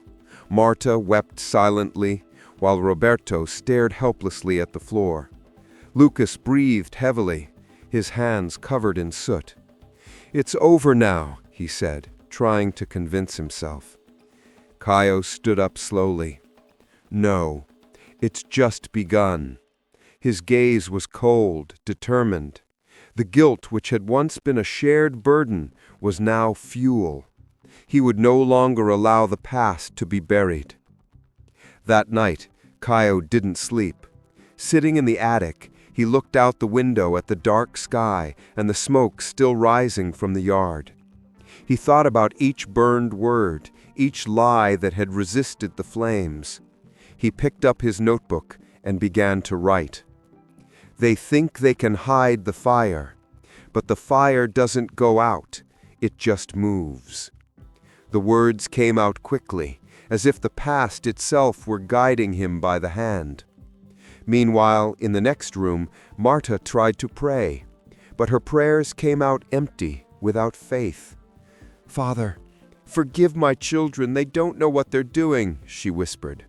Marta wept silently, while Roberto stared helplessly at the floor. Lucas breathed heavily, his hands covered in soot. "It's over now," he said, trying to convince himself. Caio stood up slowly. "No, it's just begun." His gaze was cold, determined. The guilt which had once been a shared burden was now fuel. He would no longer allow the past to be buried. That night, Caio didn't sleep. Sitting in the attic, he looked out the window at the dark sky and the smoke still rising from the yard. He thought about each burned word, each lie that had resisted the flames. He picked up his notebook and began to write. "They think they can hide the fire, but the fire doesn't go out, it just moves." The words came out quickly, as if the past itself were guiding him by the hand. Meanwhile, in the next room, Marta tried to pray, but her prayers came out empty, without faith. "Father, forgive my children, they don't know what they're doing," she whispered.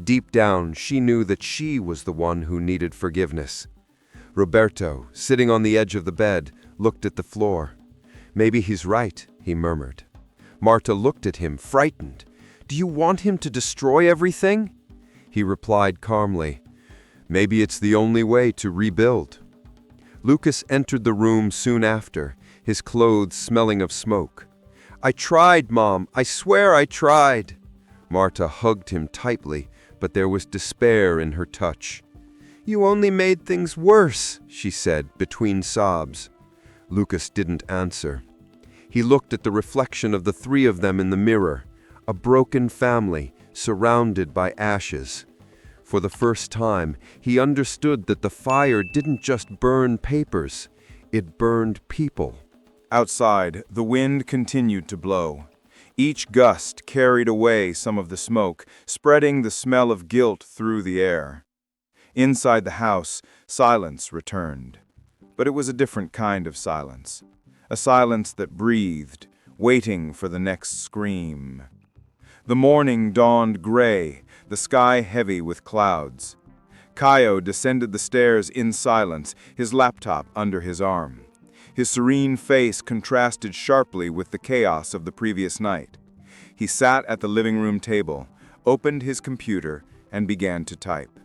Deep down, she knew that she was the one who needed forgiveness. Roberto, sitting on the edge of the bed, looked at the floor. "Maybe he's right," he murmured. Marta looked at him, frightened. "Do you want him to destroy everything?" He replied calmly, "Maybe it's the only way to rebuild." Lucas entered the room soon after, his clothes smelling of smoke. "I tried, Mom. I swear I tried." Marta hugged him tightly, but there was despair in her touch. "You only made things worse," she said, between sobs. Lucas didn't answer. He looked at the reflection of the three of them in the mirror, a broken family surrounded by ashes. For the first time, he understood that the fire didn't just burn papers, it burned people. Outside, the wind continued to blow. Each gust carried away some of the smoke, spreading the smell of guilt through the air. Inside the house, silence returned. But it was a different kind of silence. A silence that breathed, waiting for the next scream. The morning dawned gray, the sky heavy with clouds. Kaio descended the stairs in silence, his laptop under his arm. His serene face contrasted sharply with the chaos of the previous night. He sat at the living room table, opened his computer, and began to type.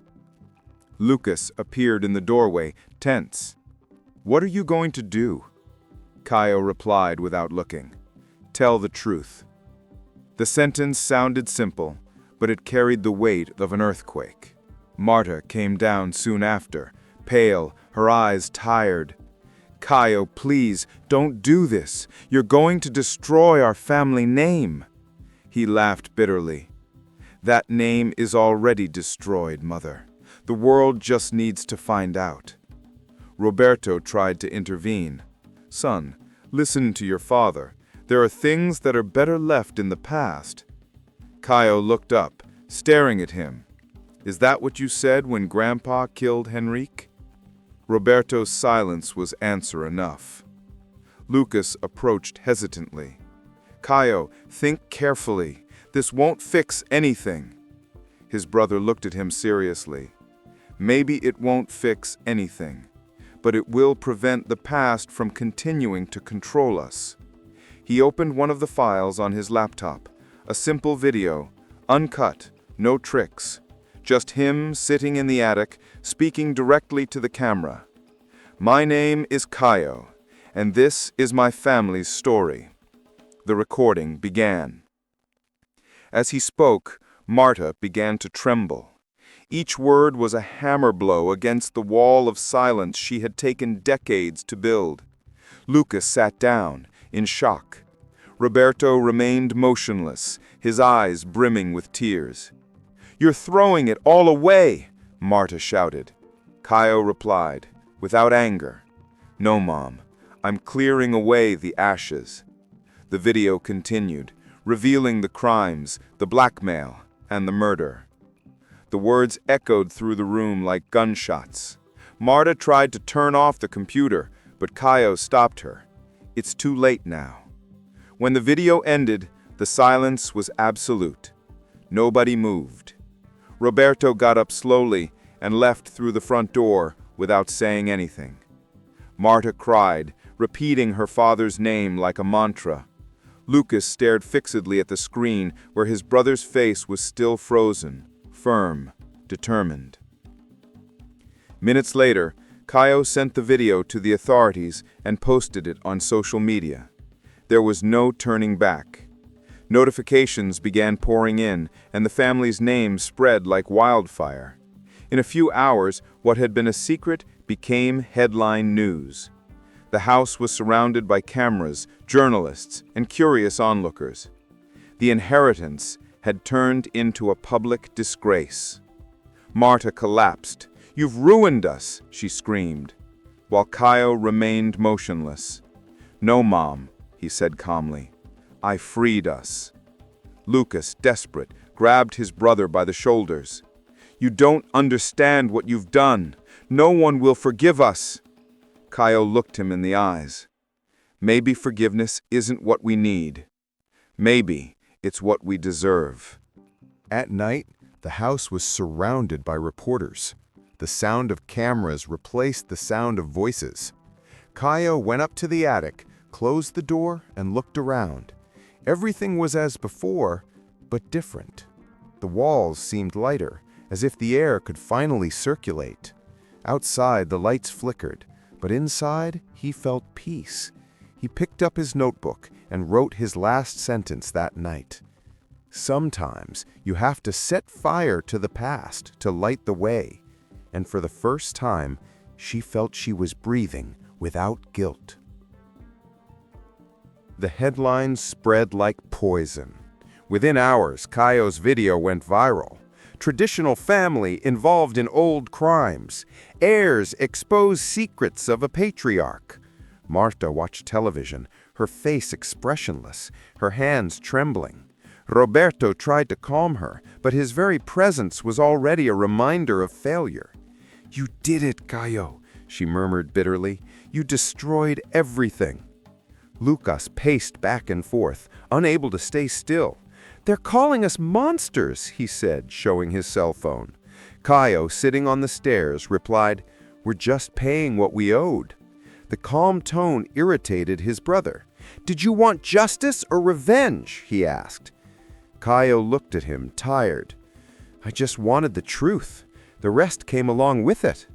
Lucas appeared in the doorway, tense. "What are you going to do?" Kaio replied without looking. "Tell the truth." The sentence sounded simple, but it carried the weight of an earthquake. Marta came down soon after, pale, her eyes tired. "Kaio, please, don't do this. You're going to destroy our family name." He laughed bitterly. "That name is already destroyed, Mother. The world just needs to find out." Roberto tried to intervene. "Son, listen to your father. There are things that are better left in the past." Kaio looked up, staring at him. "Is that what you said when Grandpa killed Henrique?" Roberto's silence was answer enough. Lucas approached hesitantly. "Kaio, think carefully. This won't fix anything." His brother looked at him seriously. "Maybe it won't fix anything, but it will prevent the past from continuing to control us." He opened one of the files on his laptop, a simple video, uncut, no tricks. Just him sitting in the attic, speaking directly to the camera. "My name is Kaio, and this is my family's story." The recording began. As he spoke, Marta began to tremble. Each word was a hammer blow against the wall of silence she had taken decades to build. Lucas sat down, in shock. Roberto remained motionless, his eyes brimming with tears. "You're throwing it all away," Marta shouted. Kaio replied, without anger, "No, Mom, I'm clearing away the ashes." The video continued, revealing the crimes, the blackmail, and the murder. The words echoed through the room like gunshots. Marta tried to turn off the computer, but Kaio stopped her. "It's too late now." When the video ended, the silence was absolute. Nobody moved. Roberto got up slowly and left through the front door without saying anything. Marta cried, repeating her father's name like a mantra. Lucas stared fixedly at the screen where his brother's face was still frozen, firm, determined. Minutes later, Kaio sent the video to the authorities and posted it on social media. There was no turning back. Notifications began pouring in, and the family's name spread like wildfire. In a few hours, what had been a secret became headline news. The house was surrounded by cameras, journalists, and curious onlookers. The inheritance had turned into a public disgrace. Marta collapsed. "You've ruined us," she screamed, while Kaio remained motionless. "No, Mom," he said calmly. "I freed us." Lucas, desperate, grabbed his brother by the shoulders. "You don't understand what you've done. No one will forgive us." Kaio looked him in the eyes. "Maybe forgiveness isn't what we need. Maybe it's what we deserve." At night, the house was surrounded by reporters. The sound of cameras replaced the sound of voices. Kaio went up to the attic, closed the door, and looked around. Everything was as before, but different. The walls seemed lighter, as if the air could finally circulate. Outside, the lights flickered, but inside, he felt peace. He picked up his notebook and wrote his last sentence that night. Sometimes you have to set fire to the past to light the way. And for the first time, she felt she was breathing without guilt. The headlines spread like poison. Within hours, Kayo's video went viral. Traditional family involved in old crimes. Heirs expose secrets of a patriarch. Marta watched television, her face expressionless, her hands trembling. Roberto tried to calm her, but his very presence was already a reminder of failure. "You did it, Cayo," she murmured bitterly. "You destroyed everything." Lucas paced back and forth, unable to stay still. "They're calling us monsters," he said, showing his cell phone. Cayo, sitting on the stairs, replied, "We're just paying what we owed." The calm tone irritated his brother. "Did you want justice or revenge?" he asked. Cayo looked at him, tired. "I just wanted the truth. The rest came along with it."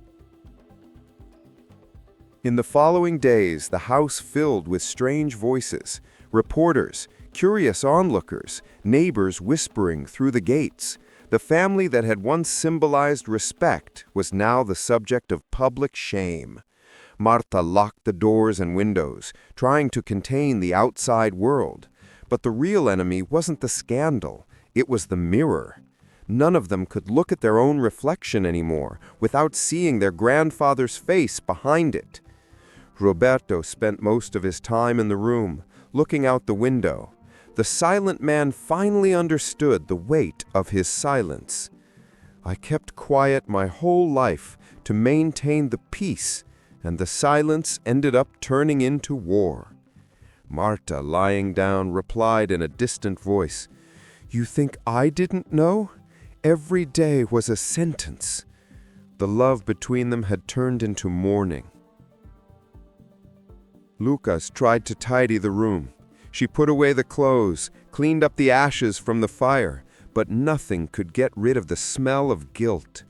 In the following days, the house filled with strange voices, reporters, curious onlookers, neighbors whispering through the gates. The family that had once symbolized respect was now the subject of public shame. Marta locked the doors and windows, trying to contain the outside world. But the real enemy wasn't the scandal, it was the mirror. None of them could look at their own reflection anymore without seeing their grandfather's face behind it. Roberto spent most of his time in the room, looking out the window. The silent man finally understood the weight of his silence. "I kept quiet my whole life to maintain the peace, and the silence ended up turning into war." Marta, lying down, replied in a distant voice, "You think I didn't know? Every day was a sentence." The love between them had turned into mourning. Lucas tried to tidy the room. She put away the clothes, cleaned up the ashes from the fire, but nothing could get rid of the smell of guilt.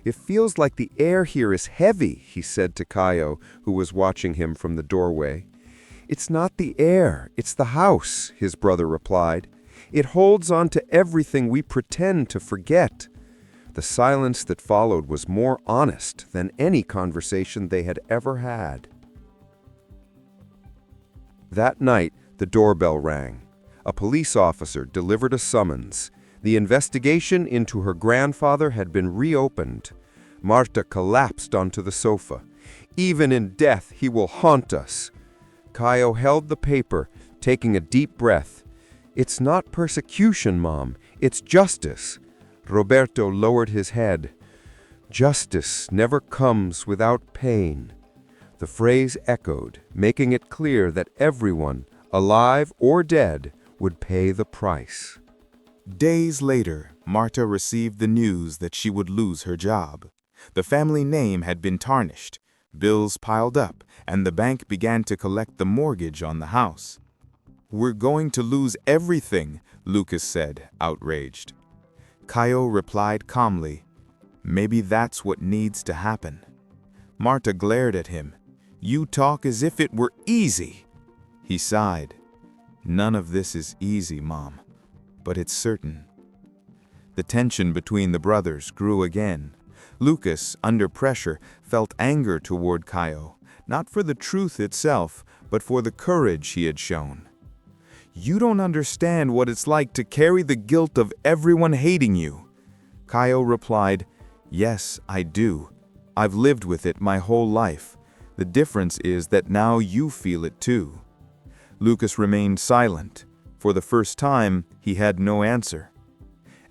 "It feels like the air here is heavy," he said to Cayo, who was watching him from the doorway. "It's not the air, it's the house," his brother replied. "It holds on to everything we pretend to forget." The silence that followed was more honest than any conversation they had ever had. That night, the doorbell rang. A police officer delivered a summons. The investigation into her grandfather had been reopened. Marta collapsed onto the sofa. "Even in death, he will haunt us." Cayo held the paper, taking a deep breath. "It's not persecution, Mom. It's justice." Roberto lowered his head. "Justice never comes without pain." The phrase echoed, making it clear that everyone, alive or dead, would pay the price. Days later, Marta received the news that she would lose her job. The family name had been tarnished, bills piled up, and the bank began to collect the mortgage on the house. "We're going to lose everything," Lucas said, outraged. Cayo replied calmly, "Maybe that's what needs to happen." Marta glared at him. "You talk as if it were easy." He sighed. "None of this is easy, Mom, but it's certain." The tension between the brothers grew again. Lucas, under pressure, felt anger toward Cayo, not for the truth itself, but for the courage he had shown. "You don't understand what it's like to carry the guilt of everyone hating you." Cayo replied, "Yes, I do. I've lived with it my whole life. The difference is that now you feel it too." Lucas remained silent. For the first time, he had no answer.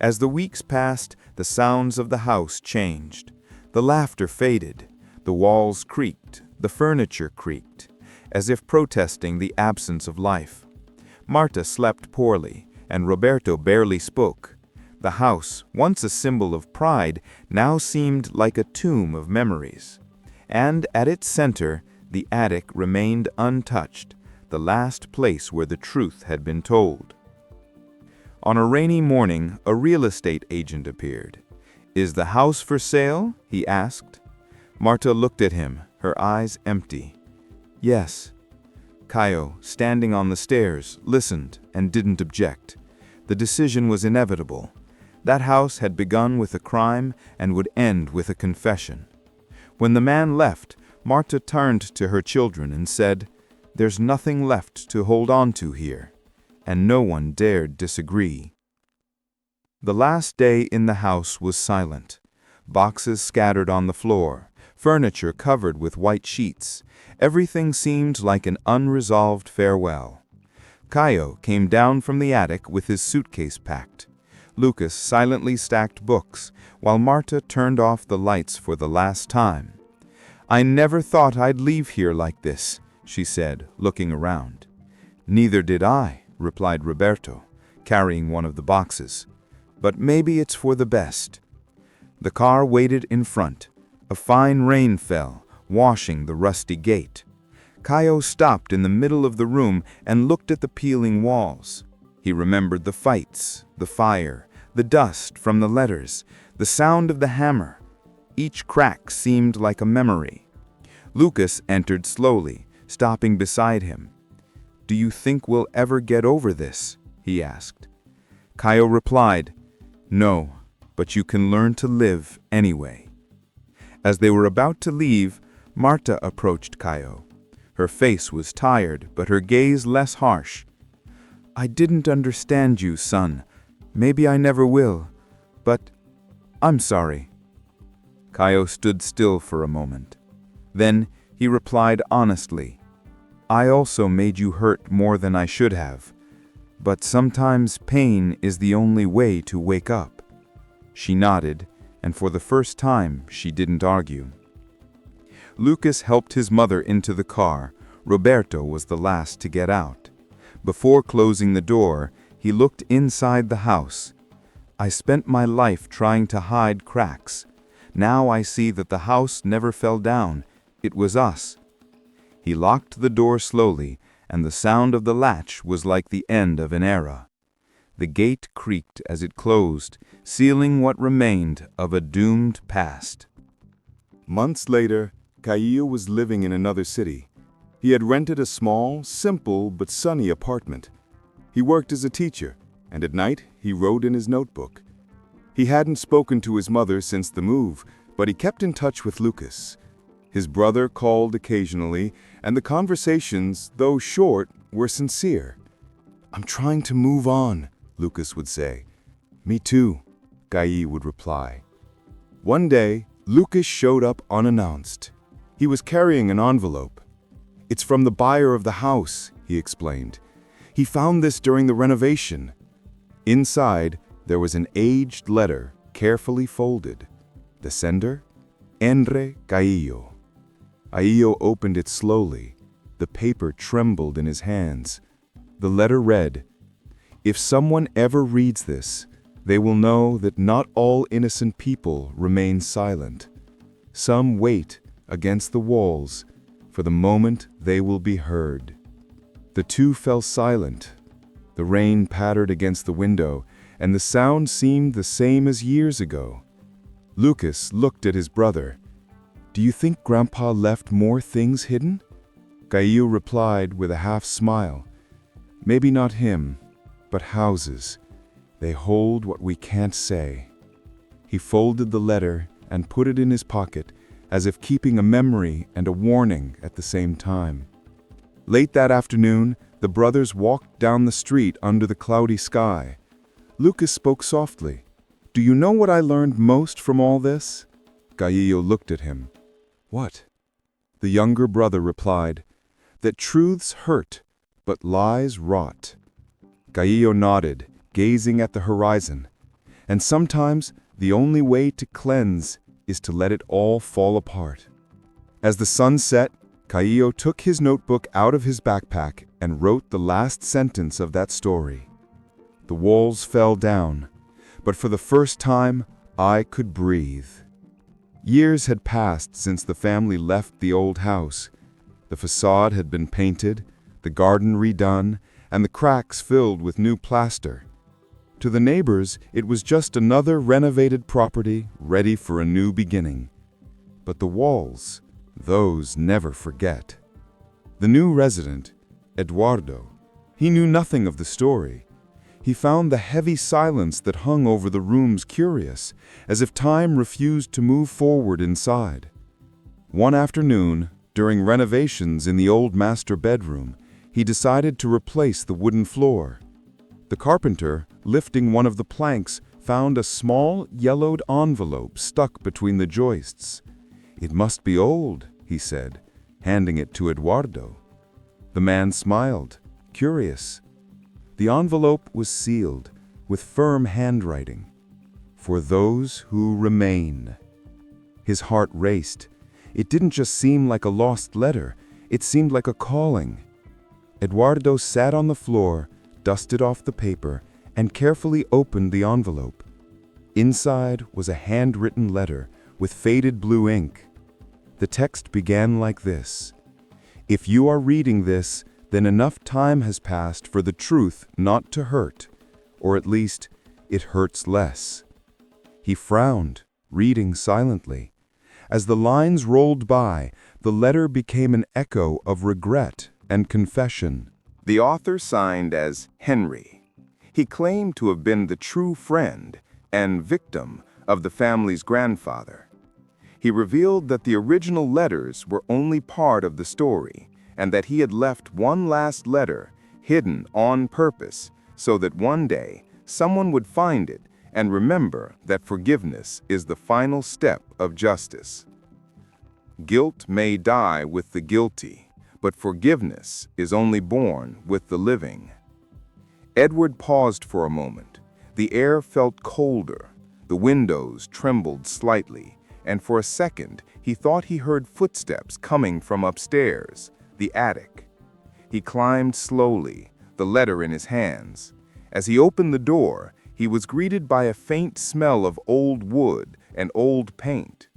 As the weeks passed, the sounds of the house changed. The laughter faded. The walls creaked. The furniture creaked, as if protesting the absence of life. Marta slept poorly, and Roberto barely spoke. The house, once a symbol of pride, now seemed like a tomb of memories. And at its center, the attic remained untouched, the last place where the truth had been told. On a rainy morning, a real estate agent appeared. "Is the house for sale?" he asked. Marta looked at him, her eyes empty. "Yes." Kaio, standing on the stairs, listened and didn't object. The decision was inevitable. That house had begun with a crime and would end with a confession. When the man left, Marta turned to her children and said, "There's nothing left to hold on to here," and no one dared disagree. The last day in the house was silent. Boxes scattered on the floor, furniture covered with white sheets. Everything seemed like an unresolved farewell. Kaio came down from the attic with his suitcase packed. Lucas silently stacked books, while Marta turned off the lights for the last time. "I never thought I'd leave here like this," she said, looking around. "Neither did I," replied Roberto, carrying one of the boxes. "But maybe it's for the best." The car waited in front. A fine rain fell, washing the rusty gate. Kaio stopped in the middle of the room and looked at the peeling walls. He remembered the fights, the fire, the dust from the letters, the sound of the hammer. Each crack seemed like a memory. Lucas entered slowly, stopping beside him. "Do you think we'll ever get over this?" he asked. Kaio replied, "No, but you can learn to live anyway." As they were about to leave, Marta approached Kaio. Her face was tired, but her gaze less harsh. "I didn't understand you, son. Maybe I never will. But I'm sorry." Kaio stood still for a moment. Then he replied honestly, "I also made you hurt more than I should have. But sometimes pain is the only way to wake up." She nodded, and for the first time she didn't argue. Lucas helped his mother into the car. Roberto was the last to get out. Before closing the door, he looked inside the house. "I spent my life trying to hide cracks. Now I see that the house never fell down. It was us." He locked the door slowly, and the sound of the latch was like the end of an era. The gate creaked as it closed, sealing what remained of a doomed past. Months later, Kaio was living in another city. He had rented a small, simple, but sunny apartment. He worked as a teacher, and at night he wrote in his notebook. He hadn't spoken to his mother since the move, but he kept in touch with Lucas. His brother called occasionally, and the conversations, though short, were sincere. "I'm trying to move on," Lucas would say. "Me too," Kaio would reply. One day, Lucas showed up unannounced. He was carrying an envelope. "It's from the buyer of the house," he explained. "He found this during the renovation." Inside, there was an aged letter, carefully folded. The sender? Andre Kaio. Kaio opened it slowly. The paper trembled in his hands. The letter read, "If someone ever reads this, they will know that not all innocent people remain silent. Some wait against the walls for the moment they will be heard." The two fell silent. The rain pattered against the window, and the sound seemed the same as years ago. Lucas looked at his brother. "Do you think Grandpa left more things hidden?" Kaio replied with a half smile. "Maybe not him, but houses. They hold what we can't say." He folded the letter and put it in his pocket, as if keeping a memory and a warning at the same time. Late that afternoon, the brothers walked down the street under the cloudy sky. Lucas spoke softly. "Do you know what I learned most from all this?" Kaio looked at him. "What?" The younger brother replied, "That truths hurt, but lies rot." Kaio nodded, gazing at the horizon. "And sometimes the only way to cleanse is to let it all fall apart." As the sun set, Kaio took his notebook out of his backpack and wrote the last sentence of that story. The walls fell down, but for the first time, I could breathe. Years had passed since the family left the old house. The facade had been painted, the garden redone, and the cracks filled with new plaster. To the neighbors, it was just another renovated property ready for a new beginning. But the walls, those never forget. The new resident, Eduardo. He knew nothing of the story. He found the heavy silence that hung over the rooms curious, as if time refused to move forward inside. One afternoon, during renovations in the old master bedroom, he decided to replace the wooden floor. The carpenter, lifting one of the planks, found a small, yellowed envelope stuck between the joists. "It must be old," he said, handing it to Eduardo. The man smiled, curious. The envelope was sealed, with firm handwriting. "For those who remain." His heart raced. It didn't just seem like a lost letter, it seemed like a calling. Eduardo sat on the floor, dusted off the paper, and carefully opened the envelope. Inside was a handwritten letter with faded blue ink. The text began like this: "If you are reading this, then enough time has passed for the truth not to hurt, or at least, it hurts less." He frowned, reading silently. As the lines rolled by, the letter became an echo of regret and confession. The author signed as Henry. He claimed to have been the true friend and victim of the family's grandfather. He revealed that the original letters were only part of the story, and that he had left one last letter hidden on purpose so that one day someone would find it and remember that forgiveness is the final step of justice. Guilt may die with the guilty, but forgiveness is only born with the living. Edward paused for a moment. The air felt colder. The windows trembled slightly, and for a second he thought he heard footsteps coming from upstairs, the attic. He climbed slowly, the letter in his hands. As he opened the door, he was greeted by a faint smell of old wood and old paint.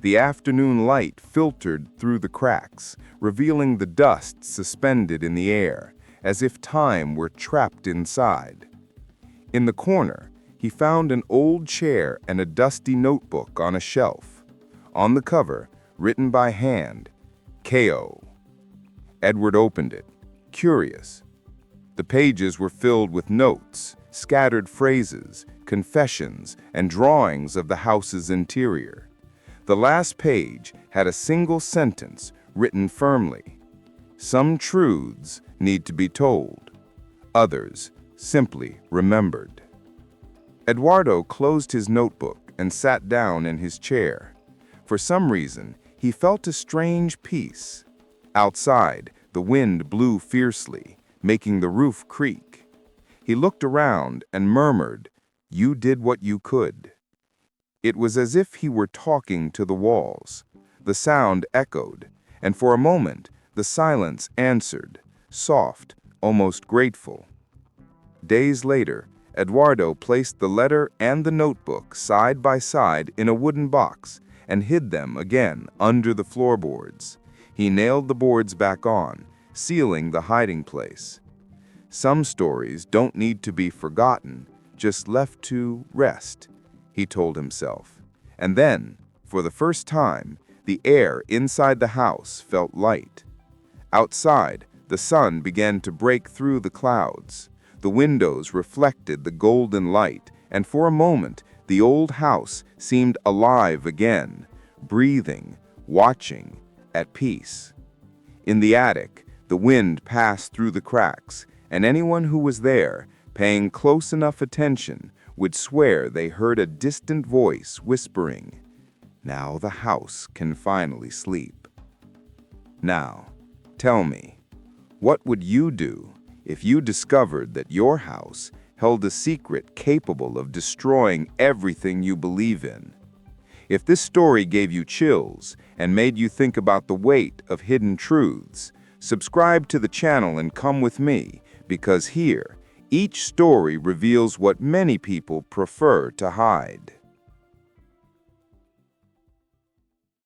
The afternoon light filtered through the cracks, revealing the dust suspended in the air, as if time were trapped inside. In the corner, he found an old chair and a dusty notebook on a shelf. On the cover, written by hand, K.O. Edward opened it, curious. The pages were filled with notes, scattered phrases, confessions, and drawings of the house's interior. The last page had a single sentence written firmly: "Some truths need to be told, others simply remembered." Eduardo closed his notebook and sat down in his chair. For some reason, he felt a strange peace. Outside, the wind blew fiercely, making the roof creak. He looked around and murmured, "You did what you could." It was as if he were talking to the walls. The sound echoed, and for a moment, the silence answered, soft, almost grateful. Days later, Eduardo placed the letter and the notebook side by side in a wooden box and hid them again under the floorboards. He nailed the boards back on, sealing the hiding place. Some stories don't need to be forgotten, just left to rest, he told himself. And then, for the first time, the air inside the house felt light. Outside, the sun began to break through the clouds. The windows reflected the golden light, and for a moment, the old house seemed alive again, breathing, watching, at peace. In the attic, the wind passed through the cracks, and anyone who was there, paying close enough attention, would swear they heard a distant voice whispering, "Now the house can finally sleep." Now, tell me, what would you do if you discovered that your house held a secret capable of destroying everything you believe in? If this story gave you chills and made you think about the weight of hidden truths, subscribe to the channel and come with me, because here, each story reveals what many people prefer to hide.